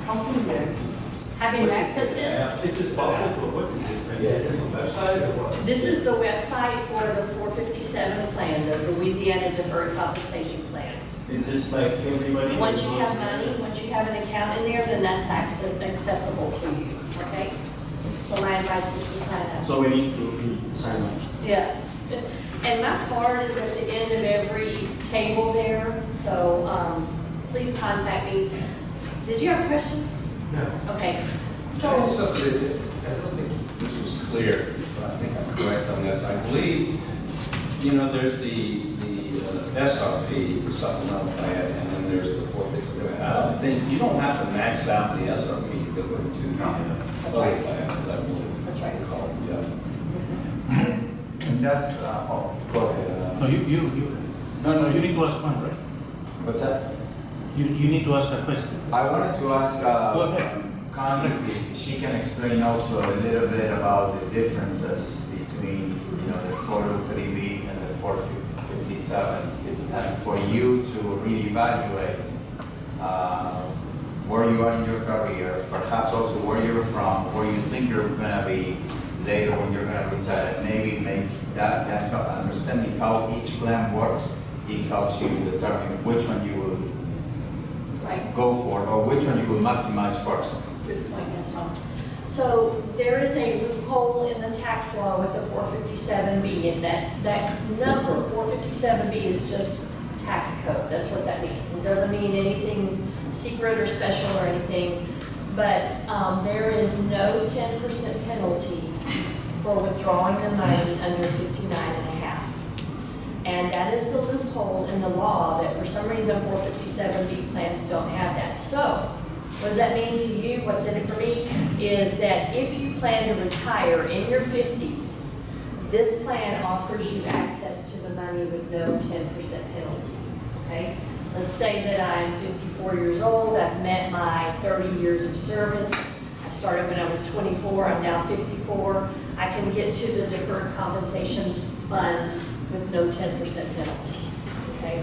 G: How can we access this?
E: Have you accessed this?
G: Is this public or what is this? Is this a website or what?
E: This is the website for the 457 plan, the Louisiana Deferred Compensation Plan.
G: Is this like everybody?
E: Once you have money, once you have an account in there, then that's accessible to you, okay? So my advice is to sign up.
G: So we need to sign up.
E: Yeah. And my card is at the end of every table there, so please contact me. Did you have a question?
G: No.
E: Okay.
D: So, I don't think this was clear, but I think I'm correct on this. I believe, you know, there's the SRP, the supplemental plan, and then there's the 457. I don't think, you don't have to max out the SRP to go into the other plan, as I believe.
E: That's right.
D: Call it, yeah.
B: And that's, go ahead.
F: No, you need to ask one, right?
B: What's that?
F: You need to ask a question.
B: I wanted to ask
F: Go ahead.
B: Connie if she can explain also a little bit about the differences between, you know, the 403B and the 457, and for you to really evaluate where you are in your career, perhaps also where you're from, where you think you're going to be later when you're going to retire. Maybe make that understanding how each plan works. It helps you determine which one you will go for, or which one you will maximize first.
E: Good point, yes, Tom. So there is a loophole in the tax law with the 457B, and that number, 457B, is just tax code. That's what that means. It doesn't mean anything secret or special or anything, but there is no 10% penalty for withdrawing the money under 59 and a half. And that is the loophole in the law that for some reason 457B plans don't have that. So what does that mean to you? What's in it for me? Is that if you plan to retire in your 50s, this plan offers you access to the money with no 10% penalty, okay? Let's say that I'm 54 years old, I've met my 30 years of service. I started when I was 24, I'm now 54. I can get to the deferred compensation funds with no 10% penalty, okay?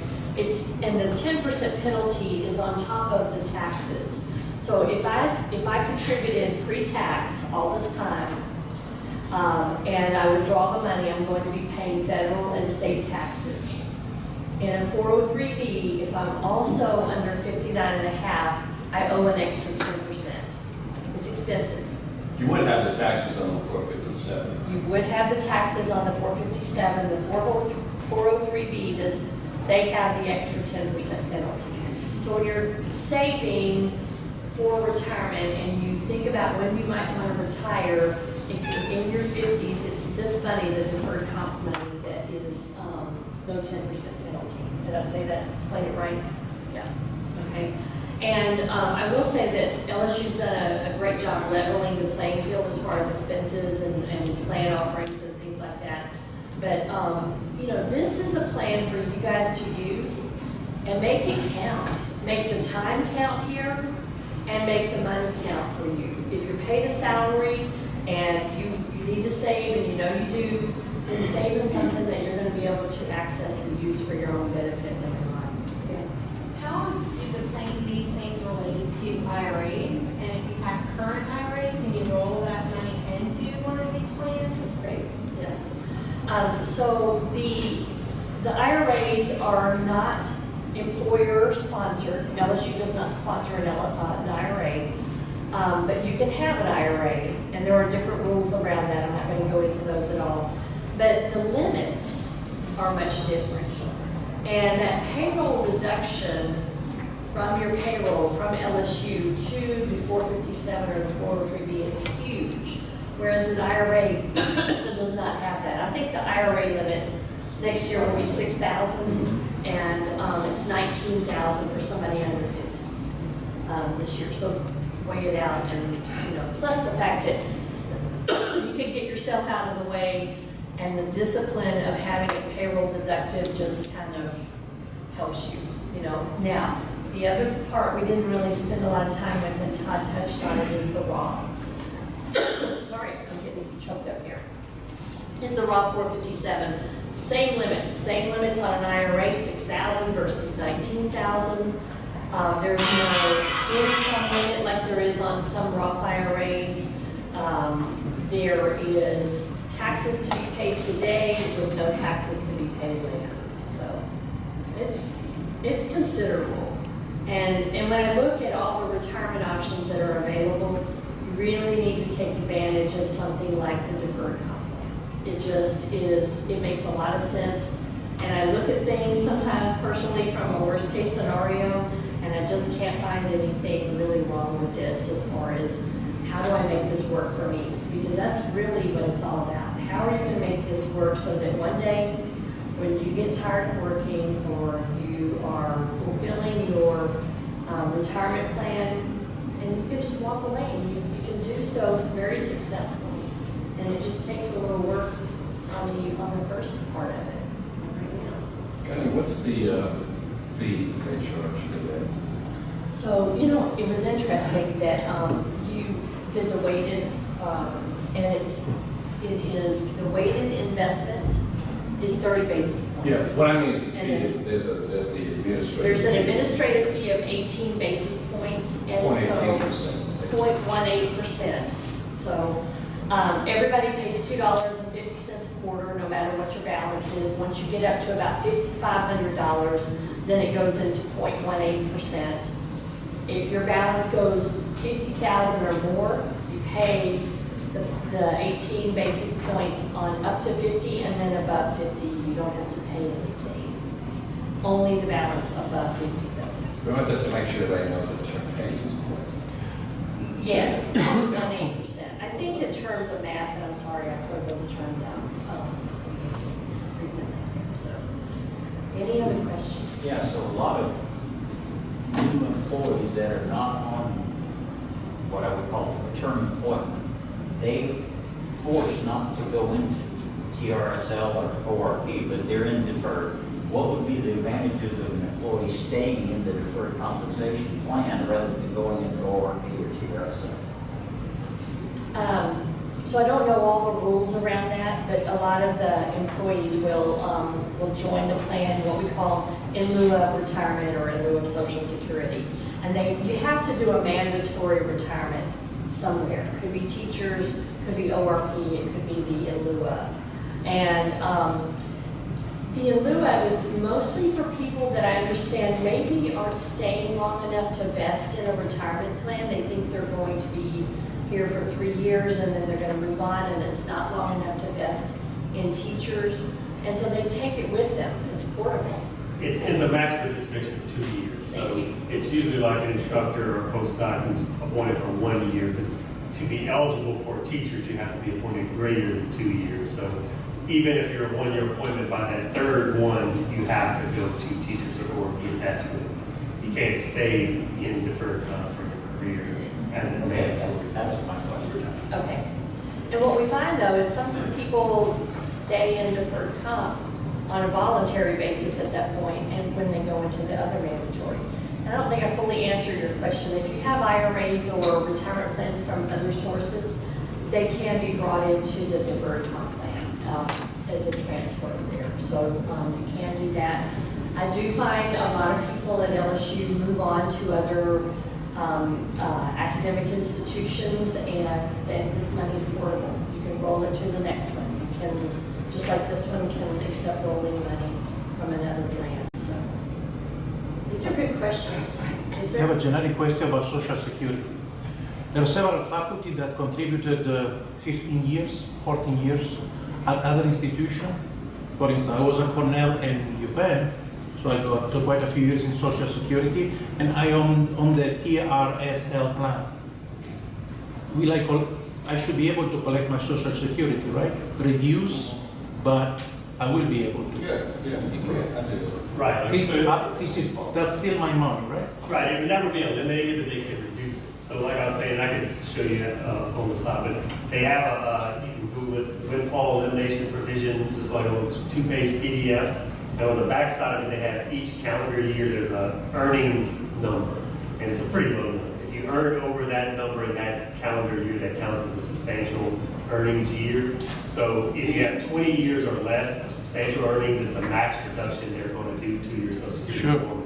E: And the 10% penalty is on top of the taxes. So if I contributed pre-tax all this time, and I withdraw the money, I'm going to be paying federal and state taxes. In a 403B, if I'm also under 59 and a half, I owe an extra 10%. It's expensive.
D: You would have the taxes on the 457.
E: You would have the taxes on the 457, the 403B, they have the extra 10% penalty. So when you're saving for retirement and you think about when you might want to retire, if you're in your 50s, it's this money, the deferred comp money, that is no 10% penalty. Did I say that, explain it right? Yeah, okay. And I will say that LSU's done a great job leveling the playing field as far as expenses and plan offerings and things like that. But, you know, this is a plan for you guys to use and make it count. Make the time count here and make the money count for you. If you're paid a salary and you need to save and you know you do, then save in something that you're going to be able to access and use for your own benefit later on.
H: How do these things relate to IRAs? And if you have current IRAs, can you roll that money into one of these plans?
E: That's great, yes. So the IRAs are not employer sponsored. LSU does not sponsor an IRA, but you can have an IRA, and there are different rules around that. I'm not going to go into those at all. But the limits are much different. And that payroll deduction from your payroll from LSU to the 457 or the 403B is huge, whereas an IRA does not have that. I think the IRA limit next year will be $6,000, and it's $19,000 for somebody under 50 this year. So weigh it out, and you know, plus the fact that you could get yourself out of the way, and the discipline of having it payroll deducted just kind of helps you, you know. Now, the other part we didn't really spend a lot of time with, and Todd touched on it, is the Roth. Sorry, I'm getting choked up here. Is the Roth 457. Same limits on an IRA, $6,000 versus $19,000. There's no income limit like there is on some Roth IRAs. There is taxes to be paid today with no taxes to be paid later. So it's considerable. And when I look at all the retirement options that are available, you really need to take advantage of something like the deferred comp plan. It just is, it makes a lot of sense. And I look at things sometimes personally from a worst case scenario, and I just can't find anything really wrong with this as far as how do I make this work for me? Because that's really what it's all about. How are you going to make this work so that one day when you get tired of working or you are fulfilling your retirement plan and you can just walk away and you can do so very successfully. And it just takes a little work on the first part of it.
D: Connie, what's the fee they charge for that?
E: So, you know, it was interesting that you did the weighted, and it is the weighted investment is 30 basis points.
D: Yeah, what I mean is the
E: And
D: fee, there's the administrative.
E: There's an administrative fee of 18 basis points, and so 0.18%. So everybody pays $2.50 a quarter, no matter what your balance is. Once you get up to about $5,500, then it goes into 0.18%. If your balance goes 50,000 or more, you pay the 18 basis points on up to 50, and then above 50, you don't have to pay anything. Only the balance above 50 though.
D: We always have to make sure everybody knows the term basis points.
E: Yes, 0.18%. I think in terms of math, and I'm sorry I throw those terms out frequently here. So, any other questions?
A: Yeah, so a lot of new employees that are not on what I would call term employment, they forced not to go into TRSL or ORP, but they're in deferred. What would be the advantages of an employee staying in the deferred compensation plan rather than going into ORP or TRSL?
E: So I don't know all the rules around that, but a lot of the employees will join the plan, what we call in lieu of retirement or in lieu of Social Security. And you have to do a mandatory retirement somewhere. It could be teachers, could be ORP, it could be the in lieu of. And The in lieu of is mostly for people that I understand maybe aren't staying long enough to vest in a retirement plan. They think they're going to be here for 3 years and then they're going to move on, and it's not long enough to vest in teachers. And so they take it with them. It's portable.
C: It's a max participation of 2 years, so
E: Thank you.
C: it's usually like an instructor or postdoc who's appointed for 1 year, because to be eligible for teachers, you have to be appointed greater than 2 years. So even if you're a 1 year appointment, by that third one, you have to go to teachers or be attached to it. You can't stay in deferred for your career as an mandatory.
A: That was my question.
E: Okay. And what we find though is some people stay in deferred comp on a voluntary basis at that point and when they go into the other mandatory. And I don't think I fully answered your question. If you have IRAs or retirement plans from other sources, they can be brought into the deferred comp plan as a transfer there. So you can do that. I do find a lot of people at LSU move on to other academic institutions, and then this money is portable. You can roll it to the next one. You can, just like this one can accept rolling money from another grant. So these are good questions. Is
F: I have a
E: there?
F: generic question about Social Security. There are several faculty that contributed 15 years, 14 years at other institutions. For instance, I was at Cornell and UPenn, so I got quite a few years in Social Security, and I am on the TRSL plan. I should be able to collect my Social Security, right? Reduce, but I will be able to.
D: Yeah, you can, I do.
C: Right.
F: That's still my money, right?
C: Right, it would never be eliminated, but they can reduce it. So like I was saying, I can show you on the slide, but they have you can Google it, windfall elimination provision, just like a 2-page PDF. And on the back side of it, they have each calendar year, there's a earnings number, and it's a pretty low number. If you earn over that number in that calendar year, that counts as a substantial earnings year. So if you have 20 years or less of substantial earnings, it's the max reduction they're going to do to your Social Security.
F: Sure.
C: Form.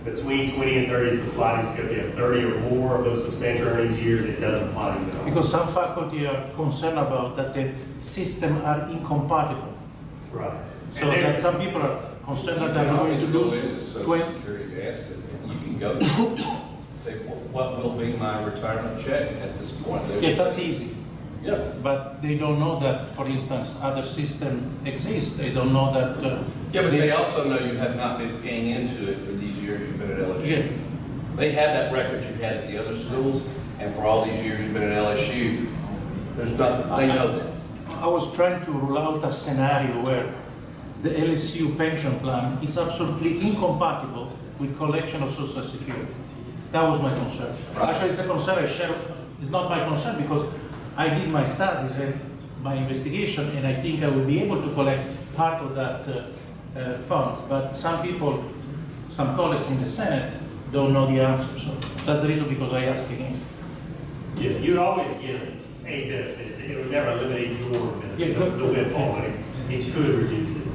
C: Between 20 and 30 is the sliding scale. If you have 30 or more of those substantial earnings years, it doesn't apply to you at all.
F: Because some faculty are concerned about that the system are incompatible.
C: Right.
F: So that some people are concerned that
D: You
F: they're
D: can
F: going
D: always
F: to
D: go
F: lose
D: into Social
F: 20.
D: Security, ask them, and you can go, say, what will be my retirement check at this point? They will
F: Yeah, that's
D: tell you.
F: easy.
D: Yeah,
F: But they don't know that, for instance, other system exists. They don't know that.
D: yeah, but they also know you have not been paying into it for these years you've been at LSU.
F: Yeah.
D: They have that record you've had at the other schools, and for all these years you've been at LSU, there's nothing, they know that.
F: I was trying to rule out a scenario where the LSU pension plan is absolutely incompatible with collection of Social Security. That was my concern.
D: Right.
F: Actually, it's the concern I share. It's not my concern because I did my studies and my investigation, and I think I will be able to collect part of that funds. But some people, some colleagues in the Senate don't know the answer. So that's the reason because I asked again.
C: Yeah, you'd always get a benefit. It would never eliminate your benefit,
F: Yeah, good.
C: the windfall money. It could reduce it.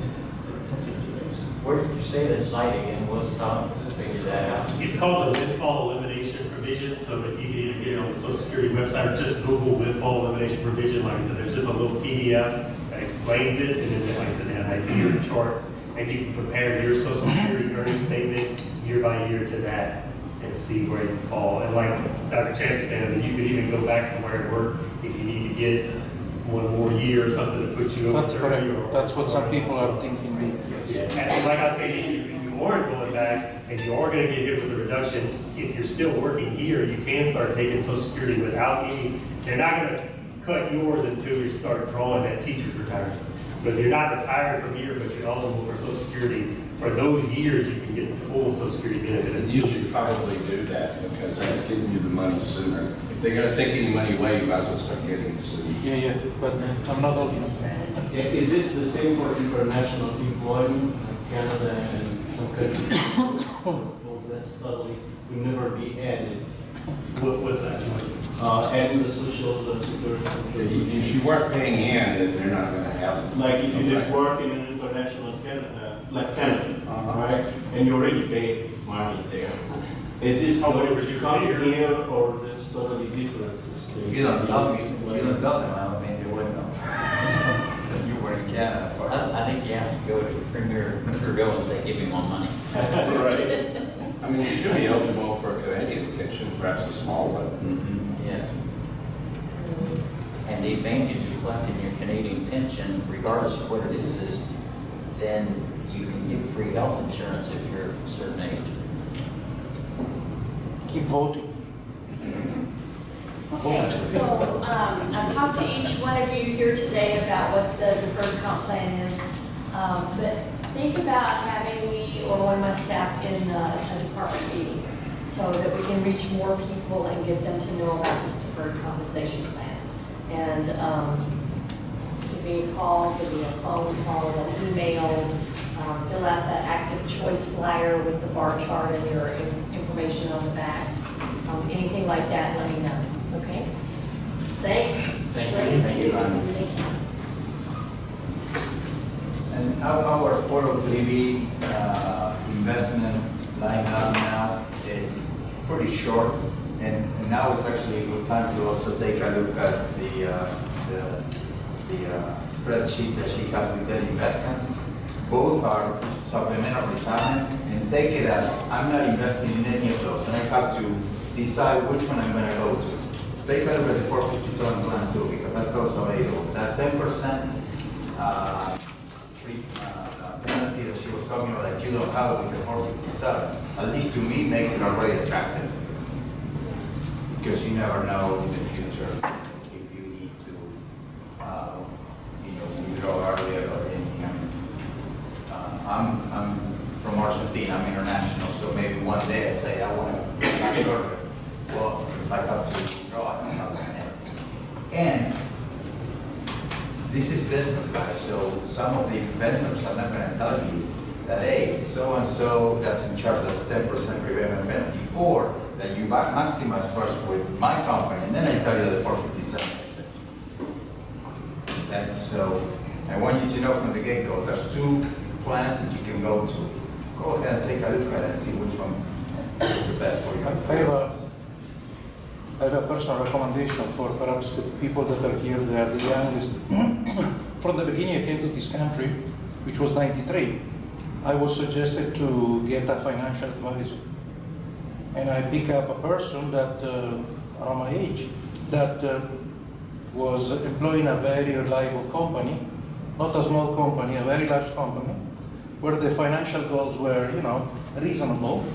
A: Where did you say the site again was, Tom? Figure that out.
C: It's called the windfall elimination provision, so that you can either get it on the Social Security website or just Google windfall elimination provision. Like I said, there's just a little PDF that explains it, and then, like I said, they have a year chart, and you can compare your Social Security earnings statement year by year to that and see where you fall. And like Dr. Chance was saying, I mean, you could even go back somewhere and work if you need to get one more year or something to put you over.
F: That's correct.
C: 30 or-
F: That's what some people are thinking.
C: Yeah, and like I said, if you aren't going back and you are gonna get hit with a reduction, if you're still working here, you can start taking Social Security without any, they're not gonna cut yours until you start drawing that teacher's retirement. So if you're not retired from here, but you're eligible for Social Security, for those years, you can get the full Social Security benefit.
D: And you should probably do that, because that's getting you the money sooner. If they're gonna take any money away, you might as well start getting it soon.
F: Yeah, but I'm not old enough.
G: Is this the same for international employment, like Canada and some countries? That study will never be added,
C: What's that?
G: adding the social security.
D: If you weren't paying in, then they're not gonna have it.
G: Like if you did work in an international Canada, like Canada, right? And you already paid money there. Is this how
C: Nobody
G: it
C: reduced
G: come
C: it here?
G: here, or this totally different system?
B: If you don't tell me, you don't tell them, I don't think they would know. You were in Canada first.
A: I think you have to go to Premier Trudeau and say, give me more money.
D: Right. I mean, you should be eligible for a Canadian pension, perhaps a small one.
A: Yes. And the advantage of collecting your Canadian pension, regardless of what it is then you can get free health insurance if you're a certain age.
F: Keep voting.
E: Okay, so I've talked to each one of you here today about what the deferred comp plan is. But think about having me or one of my staff in a department meeting so that we can reach more people and get them to know about this deferred compensation plan. And give me a call, give me a phone call, an email, fill out the active choice flyer with the bar chart and your information on the back. Anything like that, let me know, okay? Thanks.
A: Thank you.
E: Thank you.
B: And our 403B investment line item now is pretty short, and now it's actually a good time to also take a look at the spreadsheet that she has with the investments. Both are supplemental retirement, and take it as I'm not investing in any of those, and I have to decide which one I'm going to go to. Take a look at the 457 plan too, because that's also available. That 10% penalty that she was talking about that you don't have with the 457, at least to me, makes it already attractive. Because you never know in the future if you need to, withdraw earlier or anything. I'm from Argentina, I'm international, so maybe one day I say I want to back earlier. Well, if I have to withdraw, I don't have that. And this is business, guys, so some of the vendors are not going to tell you that, hey, so-and-so that's in charge of 10% prepayment penalty, or that you maximize first with my company, and then I tell you the 457 is. And so I want you to know from the get-go, there's two plans that you can go to. Go ahead and take a look at it and see which one is the best for you.
F: I have a personal recommendation for perhaps the people that are here, they are the youngest. From the beginning I came to this country, which was 93, I was suggested to get a financial advisor. And I pick up a person that, around my age, that was employing a very reliable company, not a small company, a very large company, where the financial goals were, reasonable.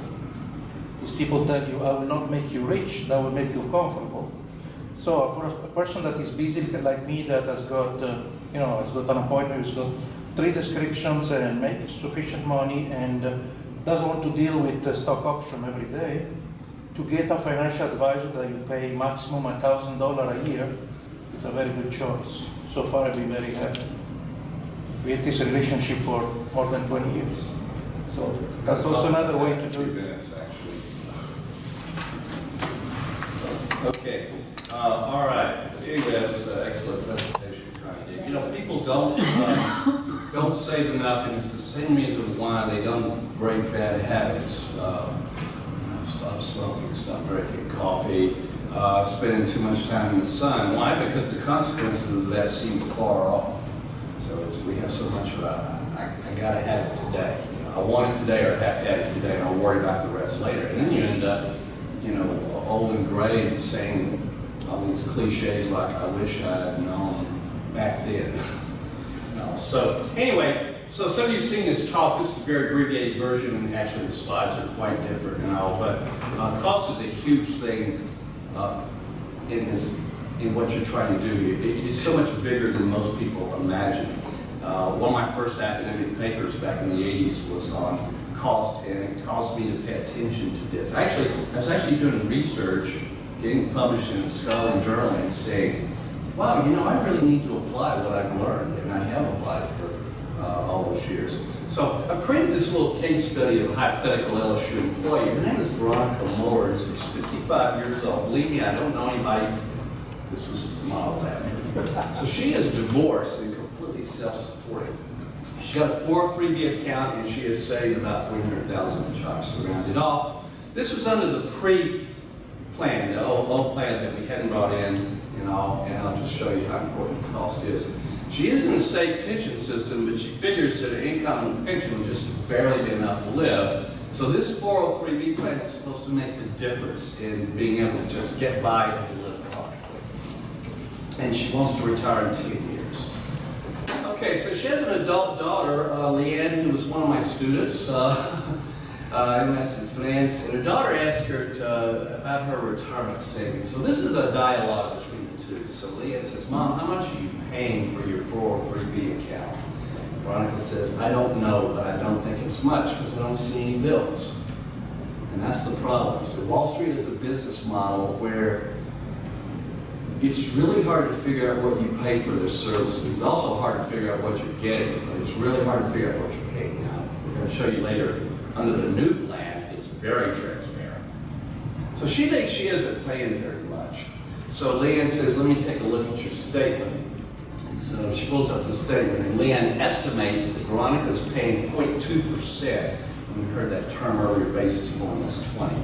F: These people tell you, I will not make you rich, that will make you comfortable. So for a person that is busy like me, that has got, has got an appointment, has got 3 descriptions and makes sufficient money and doesn't want to deal with the stock option every day, to get a financial advisor that you pay maximum $1,000 a year, it's a very good choice. So far I've been very happy. We had this relationship for more than 20 years. So that's also another way to do it.
D: 3 minutes, actually. Okay, all right. Anyway, that was an excellent presentation, Connie. People don't save enough, and it's the same reason why they don't break bad habits. Stop smoking, stop drinking coffee, spending too much time in the sun. Why? Because the consequences of that seem far off. So we have so much of I gotta have it today. I want it today, or have to have it today, and I'll worry about the rest later. And then you end up, old and gray and saying all these cliches like, I wish I had known back then. So anyway, so some of you have seen this talk. This is a very abbreviated version, and actually the slides are quite different and all, but cost is a huge thing in what you're trying to do. It is so much bigger than most people imagine. One of my first academic papers back in the 80s was on cost, and it caused me to pay attention to this. I was actually doing research, getting published in a scholarly journal, and saying, wow, I really need to apply what I've learned, and I have applied for all those years. So I've created this little case study of a hypothetical LSU employee. Her name is Veronica Moores. She's 55 years old. Believe me, I don't know anybody this was modeled after. So she is divorced and completely self-supporting. She got a 403B account, and she has saved about $300,000, which obviously rounded off. This was under the pre-plan, the old plan that we hadn't brought in, and I'll just show you how important the cost is. She is in the state pension system, but she figures that her income and pension will just barely be enough to live. So this 403B plan is supposed to make the difference in being able to just get by and to live comfortably. And she wants to retire in 10 years. Okay, so she has an adult daughter, Leanne, who was one of my students in MS in Finance, and her daughter asked her about her retirement savings. So this is a dialogue between the two. So Leanne says, Mom, how much are you paying for your 403B account? Veronica says, I don't know, but I don't think it's much because I don't see any bills. And that's the problem. So Wall Street is a business model where it's really hard to figure out what you pay for their services. It's also hard to figure out what you're getting, but it's really hard to figure out what you're paying now. We're going to show you later, under the new plan, it's very transparent. So she thinks she isn't paying very much. So Leanne says, let me take a look at your statement. And so she pulls up the statement, and Leanne estimates that Veronica's paying 0.2%. And we heard that term earlier, basis point was 20.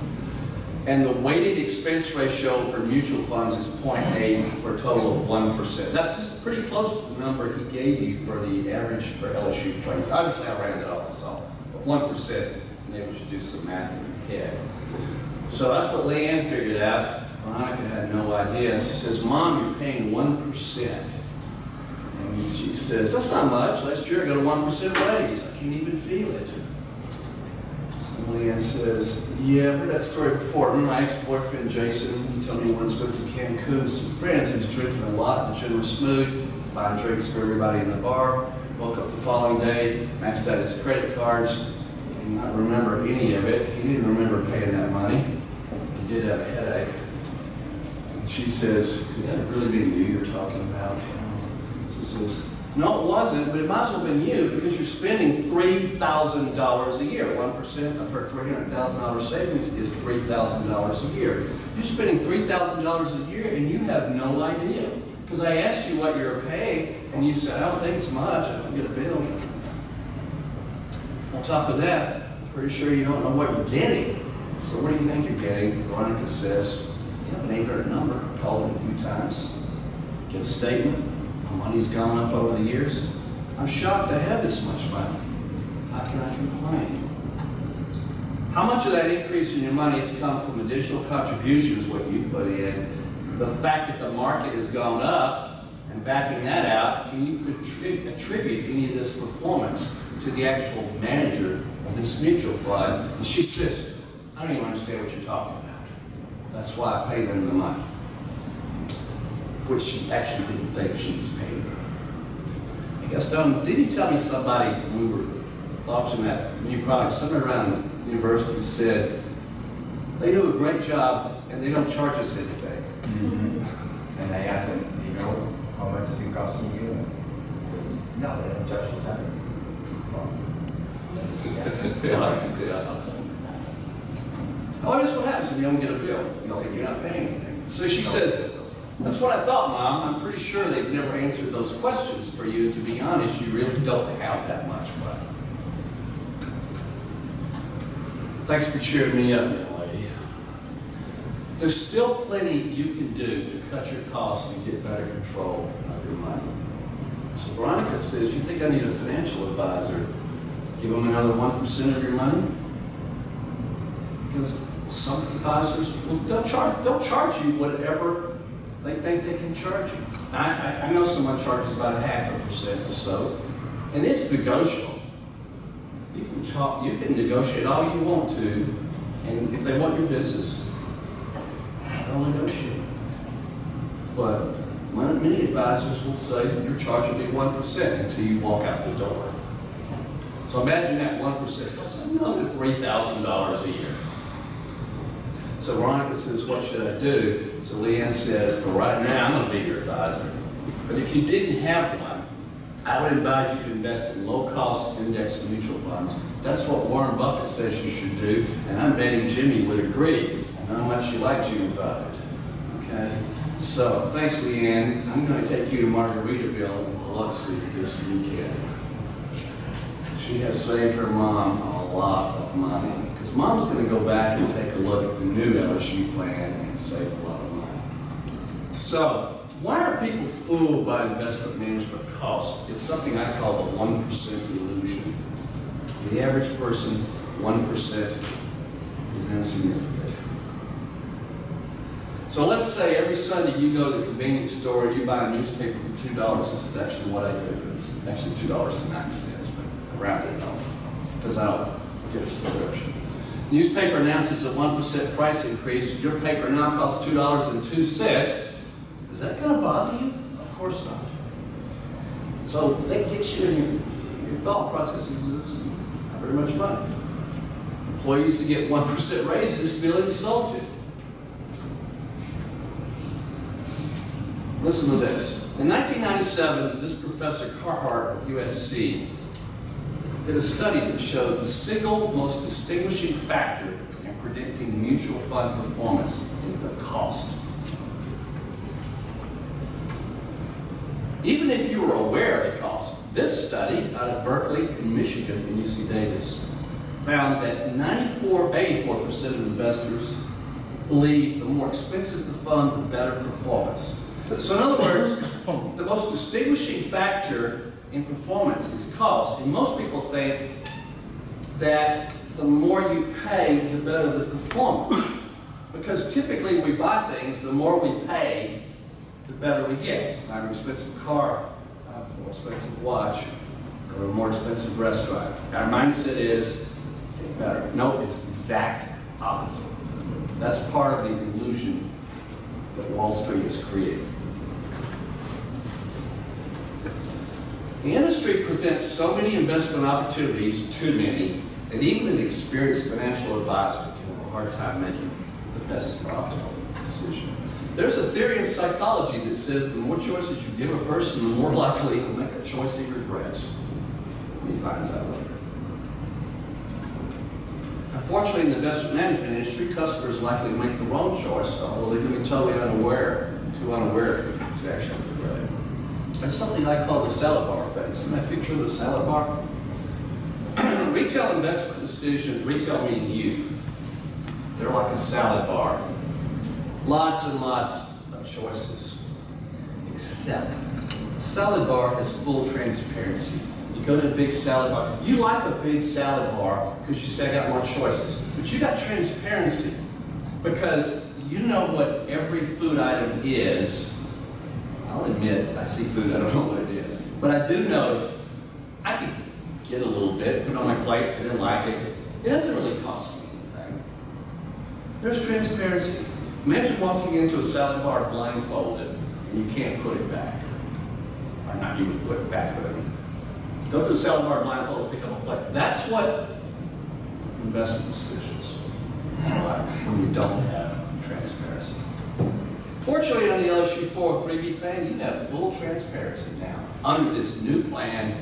D: And the weighted expense ratio for mutual funds is 0.8 for a total of 1%. That's just pretty close to the number he gave you for the average for LSU plans. Obviously, I ran that off myself, but 1%, maybe we should do some math in your head. So that's what Leanne figured out. Veronica had no idea. She says, Mom, you're paying 1%. And she says, that's not much. Last year I got a 1% raise. I can't even feel it. So Leanne says, yeah, I've heard that story before. My ex-boyfriend, Jason, he told me he once went to Cancun with some friends. He was drinking a lot in a generous mood, buying drinks for everybody in the bar. Woke up the following day, maxed out his credit cards. He did not remember any of it. He didn't remember paying that money. He did have a headache. And she says, could that have really been you you're talking about? She says, no, it wasn't, but it might as well have been you because you're spending $3,000 a year. 1% of her $300,000 savings is $3,000 a year. You're spending $3,000 a year and you have no idea. Because I asked you what you're paying and you said, I don't think it's much, I don't get a bill. On top of that, I'm pretty sure you don't know what you're getting. So what do you think you're getting? Veronica says, you have an 800 number, I've called it a few times. Get a statement. My money's gone up over the years. I'm shocked I have this much money. How can I complain? How much of that increase in your money has come from additional contributions, what you put in, the fact that the market has gone up, and backing that out, can you attribute any of this performance to the actual manager of this mutual fund? And she says, I don't even understand what you're talking about. That's why I pay them the money. Which she actually didn't think she was paying her. I guess, didn't you tell me somebody when we were launching that new product, somewhere around the university said, they do a great job and they don't charge us anything.
I: Mm-hmm. And I asked them, do you know how much is it costing you? And they said, no, they don't charge us anything.
D: Oh, that's what happens when you don't get a bill. You think you're not paying anything. So she says, that's what I thought, Mom. I'm pretty sure they've never answered those questions for you. To be honest, you really don't have that much money. Thanks for cheering me up, young lady. There's still plenty you can do to cut your costs and get better control of your money. So Veronica says, you think I need a financial advisor? Give them another 1% of your money? Because some advisors, they'll charge you whatever they think they can charge you. I know someone charges about 0.5% or so, and it's negotiable. You can negotiate all you want to, and if they want your business, they'll negotiate. But many advisors will say you're charging me 1% until you walk out the door. So imagine that 1%, that's another $3,000 a year. So Veronica says, what should I do? So Leanne says, for right now, I'm going to be your advisor. But if you didn't have one, I would advise you to invest in low-cost index mutual funds. That's what Warren Buffett says you should do, and I'm betting Jimmy would agree. I know how much you like Jimmy Buffett. Okay? So, thanks, Leanne. I'm going to take you to Margaritaville in Biloxi this weekend. She has saved her mom a lot of money. Because Mom's going to go back and take a look at the new LSU plan and save a lot of money. So, Why are people fooled by investment management costs? It's something I call the 1% illusion. The average person, 1% is insignificant. So let's say every Sunday you go to the convenience store and you buy a newspaper for $2. This is actually what I do. It's actually $2.09, but I rounded it off because I don't get a subscription. Newspaper announces a 1% price increase. Your paper now costs $2.02. Is that going to bother you? Of course not. So they get you in your thought processes not very much money. Employees that get 1% raises feel insulted. Listen to this. In 1997, this Professor Carhart of USC did a study that showed the single most distinguishing factor in predicting mutual fund performance is the cost. Even if you were aware of the cost, this study out of Berkeley and Michigan and UC Davis found that 84% of investors believe the more expensive the fund, the better performance. So in other words, the most distinguishing factor in performance is cost. And most people think that the more you pay, the better the performance. Because typically we buy things, the more we pay, the better we get. Buy an expensive car, a more expensive watch, go to a more expensive restaurant. Our mindset is, get better. No, it's the exact opposite. That's part of the illusion that Wall Street has created. The industry presents so many investment opportunities, too many, that even an experienced financial advisor can have a hard time making the best optimal decision. There's a theory in psychology that says the more choices you give a person, the more likely he'll make a choice he regrets. He finds out later. Unfortunately, in the investment management industry, customers likely make the wrong choice, although they can be totally too unaware to actually regret it. That's something I call the salad bar effect. See my picture of the salad bar? Retail investment decision, retail meaning you, they're like a salad bar. Lots and lots of choices. Except a salad bar has full transparency. You go to a big salad bar. You like a big salad bar because you say I got more choices. But you got transparency because you know what every food item is. I'll admit, I see food, I don't know what it is. But I do know I could get a little bit, put it on my plate, if I didn't like it. It doesn't really cost me anything. There's transparency. Imagine walking into a salad bar blindfolded and you can't put it back. Or not, you would put it back, but I mean, go to a salad bar blindfolded, pick up a plate. That's what investment decisions are like when you don't have transparency. Fortunately, on the LSU 403B plan, you have full transparency now. Under this new plan,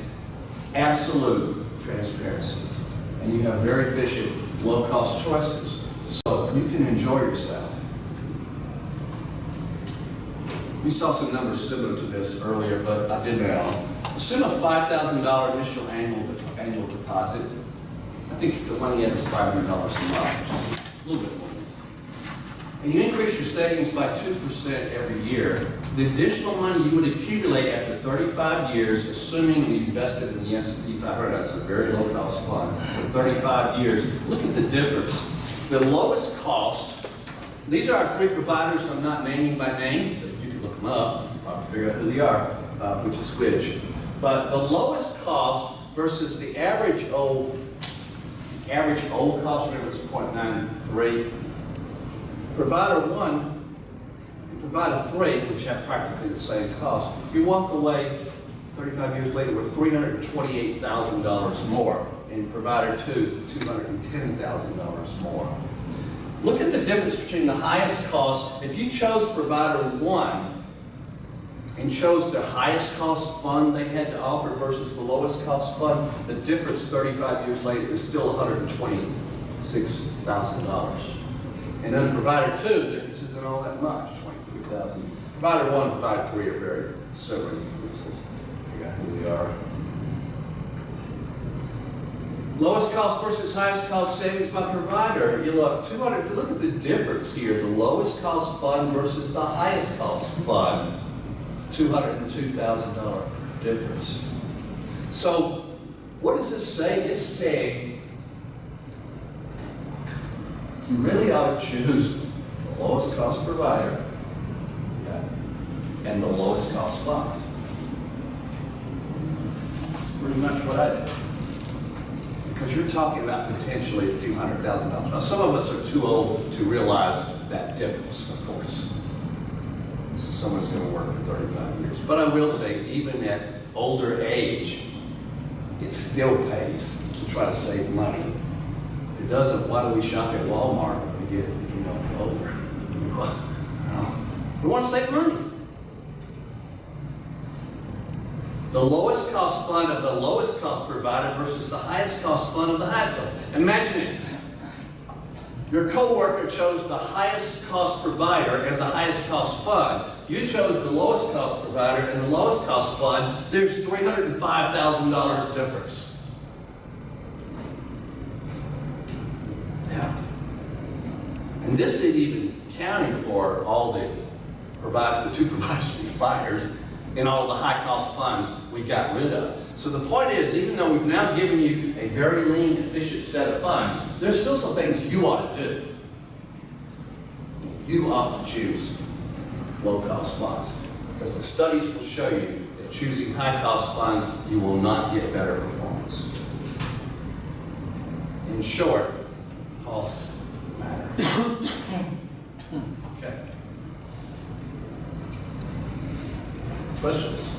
D: absolute transparency. And you have very efficient, low-cost choices. So you can enjoy yourself. We saw some numbers similar to this earlier, but I did now. Assume a $5,000 initial annual deposit. I think the money had was $500 a month, which is a little bit more. And you increase your savings by 2% every year. The additional money you would accumulate after 35 years, assuming you invested in the S&P 500, that's a very low-cost fund, for 35 years. Look at the difference. The lowest cost, these are our three providers I'm not naming by name, but you can look them up, you can probably figure out who they are, which is which. But the lowest cost versus the average old cost, remember it's 0.93. Provider 1 and Provider 3, which have practically the same cost, you walk away 35 years later with $328,000 more. In Provider 2, $210,000 more. Look at the difference between the highest cost. If you chose Provider 1 and chose the highest cost fund they had to offer versus the lowest cost fund, the difference 35 years later is still $126,000. And then Provider 2, the difference isn't all that much, $23,000. Provider 1 and Provider 3 are very similar. You can just figure out who they are. Lowest cost versus highest cost savings by provider. You look, look at the difference here. The lowest cost fund versus the highest cost fund. $202,000 difference. So what does this say? It's saying you really ought to choose the lowest cost provider and the lowest cost funds. That's pretty much what I did. Because you're talking about potentially a few $100,000. Now, some of us are too old to realize that difference, of course. This is someone who's going to work for 35 years. But I will say, even at older age, it still pays to try to save money. If it doesn't, why do we shop at Walmart when we get, older? We want to save money. The lowest cost fund of the lowest cost provider versus the highest cost fund of the highest cost. Imagine this. Your coworker chose the highest cost provider and the highest cost fund. You chose the lowest cost provider and the lowest cost fund. There's $305,000 difference. Yeah. And this isn't even counting for all the providers, the two providers we fired, and all the high-cost funds we got rid of. So the point is, even though we've now given you a very lean, efficient set of funds, there's still some things you ought to do. You ought to choose low-cost funds, because the studies will show you that choosing high-cost funds, you will not get better performance. In short, cost matters. Okay. Questions?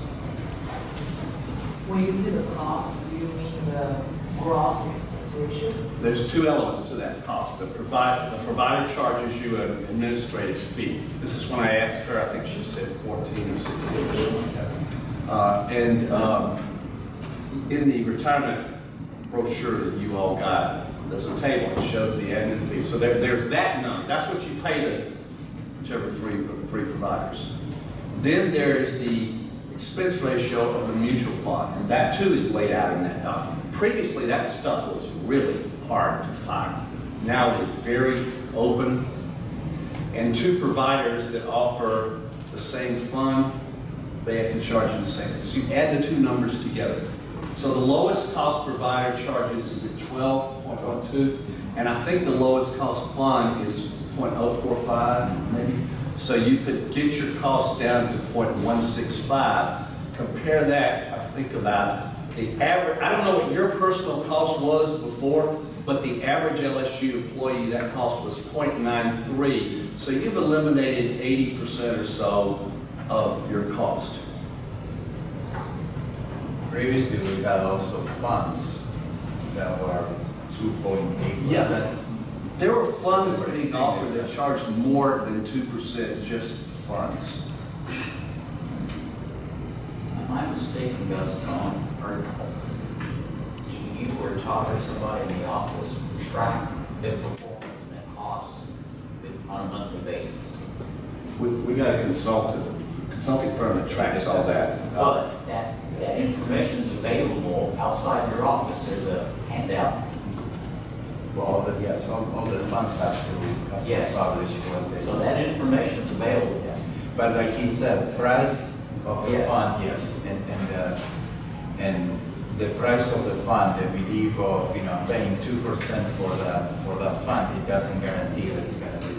J: When you say the cost, do you mean the gross expense ratio?
D: There's two elements to that cost. The provider charges you an administrative fee. This is when I asked her, I think she said 14 or 16 or in the retirement brochure that you all got, there's a table that shows the admin fee. So there's that number. That's what you pay the whichever three providers. Then there is the expense ratio of the mutual fund, and that too is laid out in that document. Previously, that stuff was really hard to find. Now it is very open, and two providers that offer the same fund, they have to charge you the same thing. So you add the two numbers together. So the lowest cost provider charges is at 12.12, and I think the lowest cost fund is 0.045, maybe. So you could get your cost down to 0.165. Compare that, or think about the average. I don't know what your personal cost was before, but the average LSU employee, that cost was 0.93. So you've eliminated 80% or so of your cost.
I: Previously, we had also funds that were 2.8%.
D: Yeah. There were funds being offered that charged more than 2% just funds.
A: Am I mistaken, Gaston, or you were taught or somebody in the office track the performance and the costs on a monthly basis?
D: We got a consulting firm that tracks all that.
A: But that information is available outside your office. There's a handout.
I: Well, all the funds have to
A: Yes.
I: publish what they.
A: So that information is available.
I: But like he said, price of the
A: Yes.
I: fund, yes, and the price of the fund, the belief of paying 2% for that fund, it doesn't guarantee that it's gonna do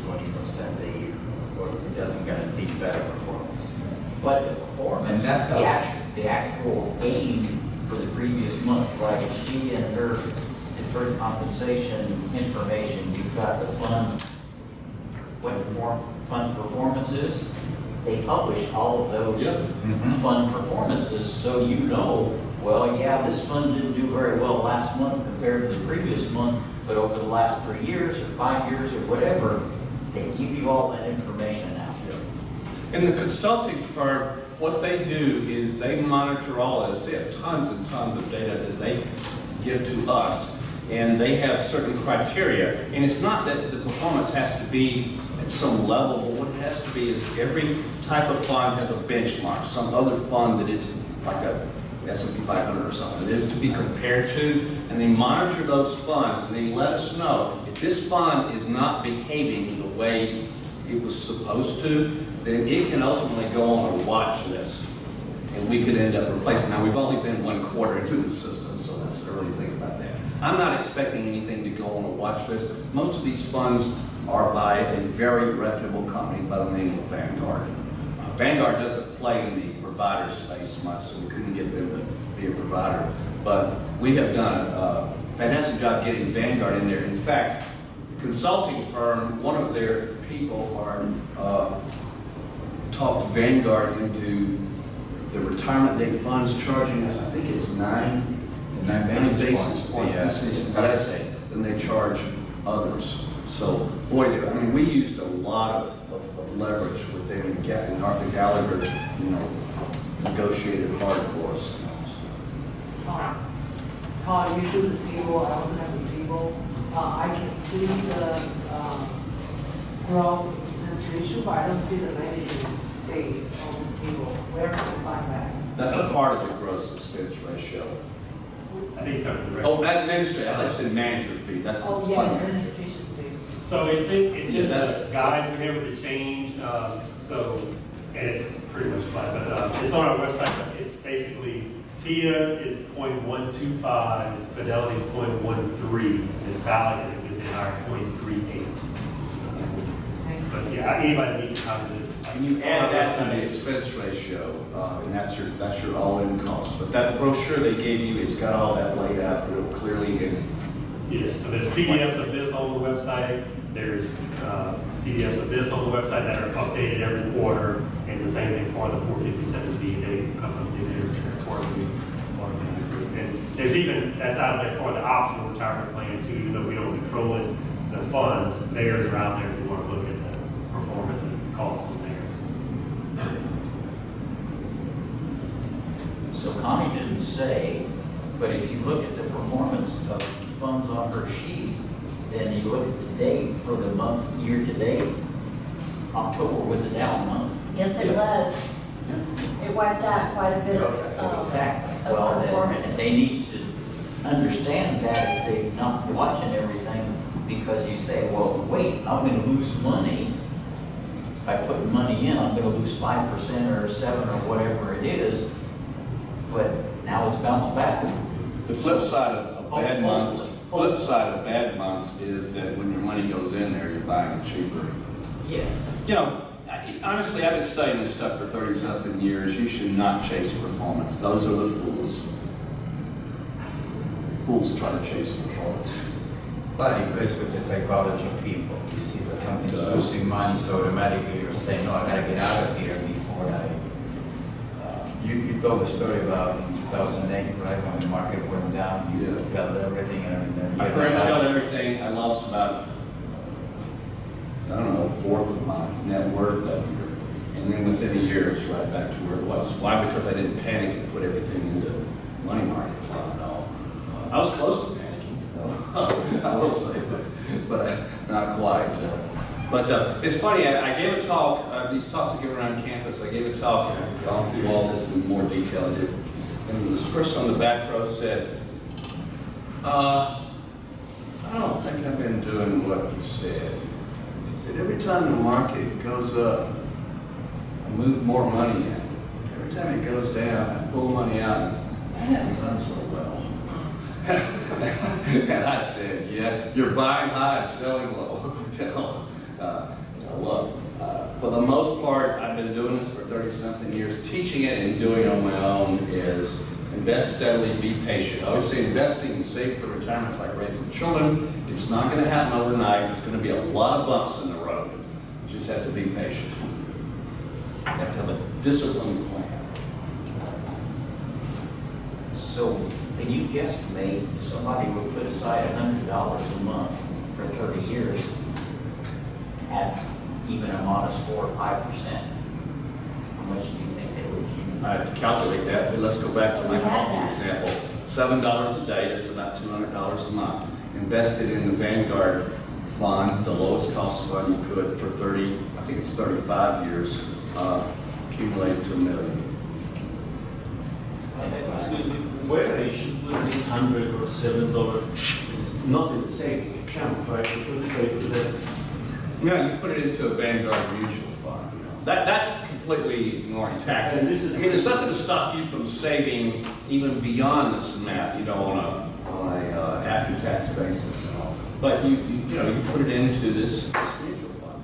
I: 20% a year, or it doesn't guarantee better performance.
A: But the performance,
I: And that's how-
A: the actual gain for the previous month, right? If she and her deferred compensation information, you've got the fund, what the fund performance is. They publish all of those fund performances, so you know, well, yeah, this fund didn't do very well last month compared to the previous month, but over the last 3 years or 5 years or whatever, they give you all that information out.
D: And the consulting firm, what they do is they monitor all of this. They have tons and tons of data that they give to us, and they have certain criteria. And it's not that the performance has to be at some level, but what it has to be is every type of fund has a benchmark, some other fund that it's like a S&P 500 or something. It is to be compared to, and they monitor those funds, and they let us know if this fund is not behaving the way it was supposed to, then it can ultimately go on a watch list. And we could end up replacing. Now, we've only been 1 quarter into the system, so that's the early thing about that. I'm not expecting anything to go on a watch list. Most of these funds are by a very reputable company by the name of Vanguard. Vanguard doesn't play in the provider space much, so we couldn't get them to be a provider. But we have done a fantastic job getting Vanguard in there. In fact, the consulting firm, one of their people talked Vanguard into the retirement date funds charging us, I think it's 9 basis points. This is less than they charge others. So, boy, I mean, we used a lot of leverage with them, and Arthur Gallagher, negotiated hard for us.
J: Todd, you showed the table, I also have the table. I can see the gross expense ratio, but I don't see the negative fee on this table. Where can I find that?
D: That's a part of the gross expense ratio.
C: I think it's under the
D: Oh, administrative, I thought you said manager fee, that's the
J: Oh, yeah,
D: fund.
J: administration fee.
C: So it's in
D: that's-
C: the guide we have with the change, and it's pretty much flat, but it's on our website. It's basically, TIA is 0.125, Fidelity is 0.13, and Valley is within our 0.38. But yeah, anybody needs to cover this.
D: And you add that to the expense ratio, and that's your all-in cost. But that brochure they gave you, it's got all that laid out real clearly in it.
C: Yeah, so there's PDFs of this on the website, there's PDFs of this on the website that are updated every quarter, and the same thing for the 457B, they come up in there quarterly. And there's even, that's out there for the optional retirement plan too, even though we don't control it, the funds, theirs are out there if you want to look at the performance and costs of theirs.
A: So Connie didn't say, but if you look at the performance of the funds on her sheet, then you look at the date for the month, year to date, October was a down month.
E: Yes, it was. It wiped out quite a bit
A: Exactly.
E: of
A: Well,
E: performance.
A: and they need to understand that if they're not watching everything, because you say, well, wait, I'm gonna lose money. By putting money in, I'm gonna lose 5% or 7 or whatever it is, but now it's bounced back.
D: The flip side of bad months is that when your money goes in there, you're buying it cheaper.
A: Yes.
D: Honestly, I've been studying this stuff for 30-something years. You should not chase performance. Those are the fools. Fools try to chase performance.
I: But it plays with the psychology of people. You see that something's losing money, so automatically you're saying, no, I gotta get out of here before you told the story about in 2008, right, when the market went down, you held everything and
D: I pretty much held everything. I lost about, I don't know, a fourth of my net worth that year. And then within a year, it's right back to where it was. Why? Because I didn't panic and put everything into money market fund. No. I was close to panicking, I will say, but not quite. But it's funny, I gave a talk, these talks I give around campus, I gave a talk, and I've gone through all this in more detail. And this person on the back row said, I don't think I've been doing what you said. He said, every time the market goes up, I move more money in. Every time it goes down, I pull money out. I haven't done so well. And I said, yeah, you're buying high and selling low. Look, for the most part, I've been doing this for 30-something years. Teaching it and doing it on my own is invest steadily, be patient. I always say investing and saving for retirement is like raising children. It's not going to happen overnight. There's going to be a lot of bumps in the road. You just have to be patient. You have to have a disciplined plan.
A: So can you guesstimate somebody would put aside $100 a month for 30 years at even a modest 4 or 5%? How much do you think they would accumulate?
D: I have to calculate that, but let's go back to my coffee example. $7 a day, that's about $200 a month. Invested in the Vanguard fund, the lowest cost fund you could for 30, I think it's 35 years, accumulated to $1 million.
G: Excuse me, where I should put this $100 or $7 is not in the saving account, right? Because if I put that
D: Yeah, you put it into a Vanguard mutual fund. You know. That's completely ignoring taxes.
G: And this is-
D: I mean, there's nothing to stop you from saving even beyond this amount, you know, on a after-tax basis and all. But you put it into this mutual fund.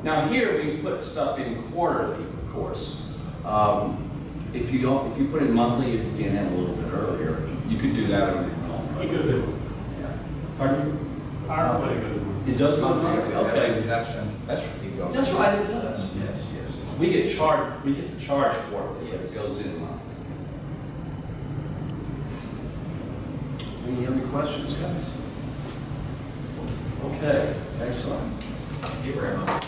D: Now here we put stuff in quarterly, of course. If you put in monthly, you can in a little bit earlier. You could do that on your own.
G: It goes in.
D: Yeah.
G: Pardon me? Our money goes in.
D: It does go monthly.
I: With
D: Okay.
I: every deduction,
D: That's
I: it goes.
D: That's right, it does. Yes, yes. We get the charge quarterly, but it goes in monthly. Any other questions, guys? Okay, excellent.
A: Thank you very much.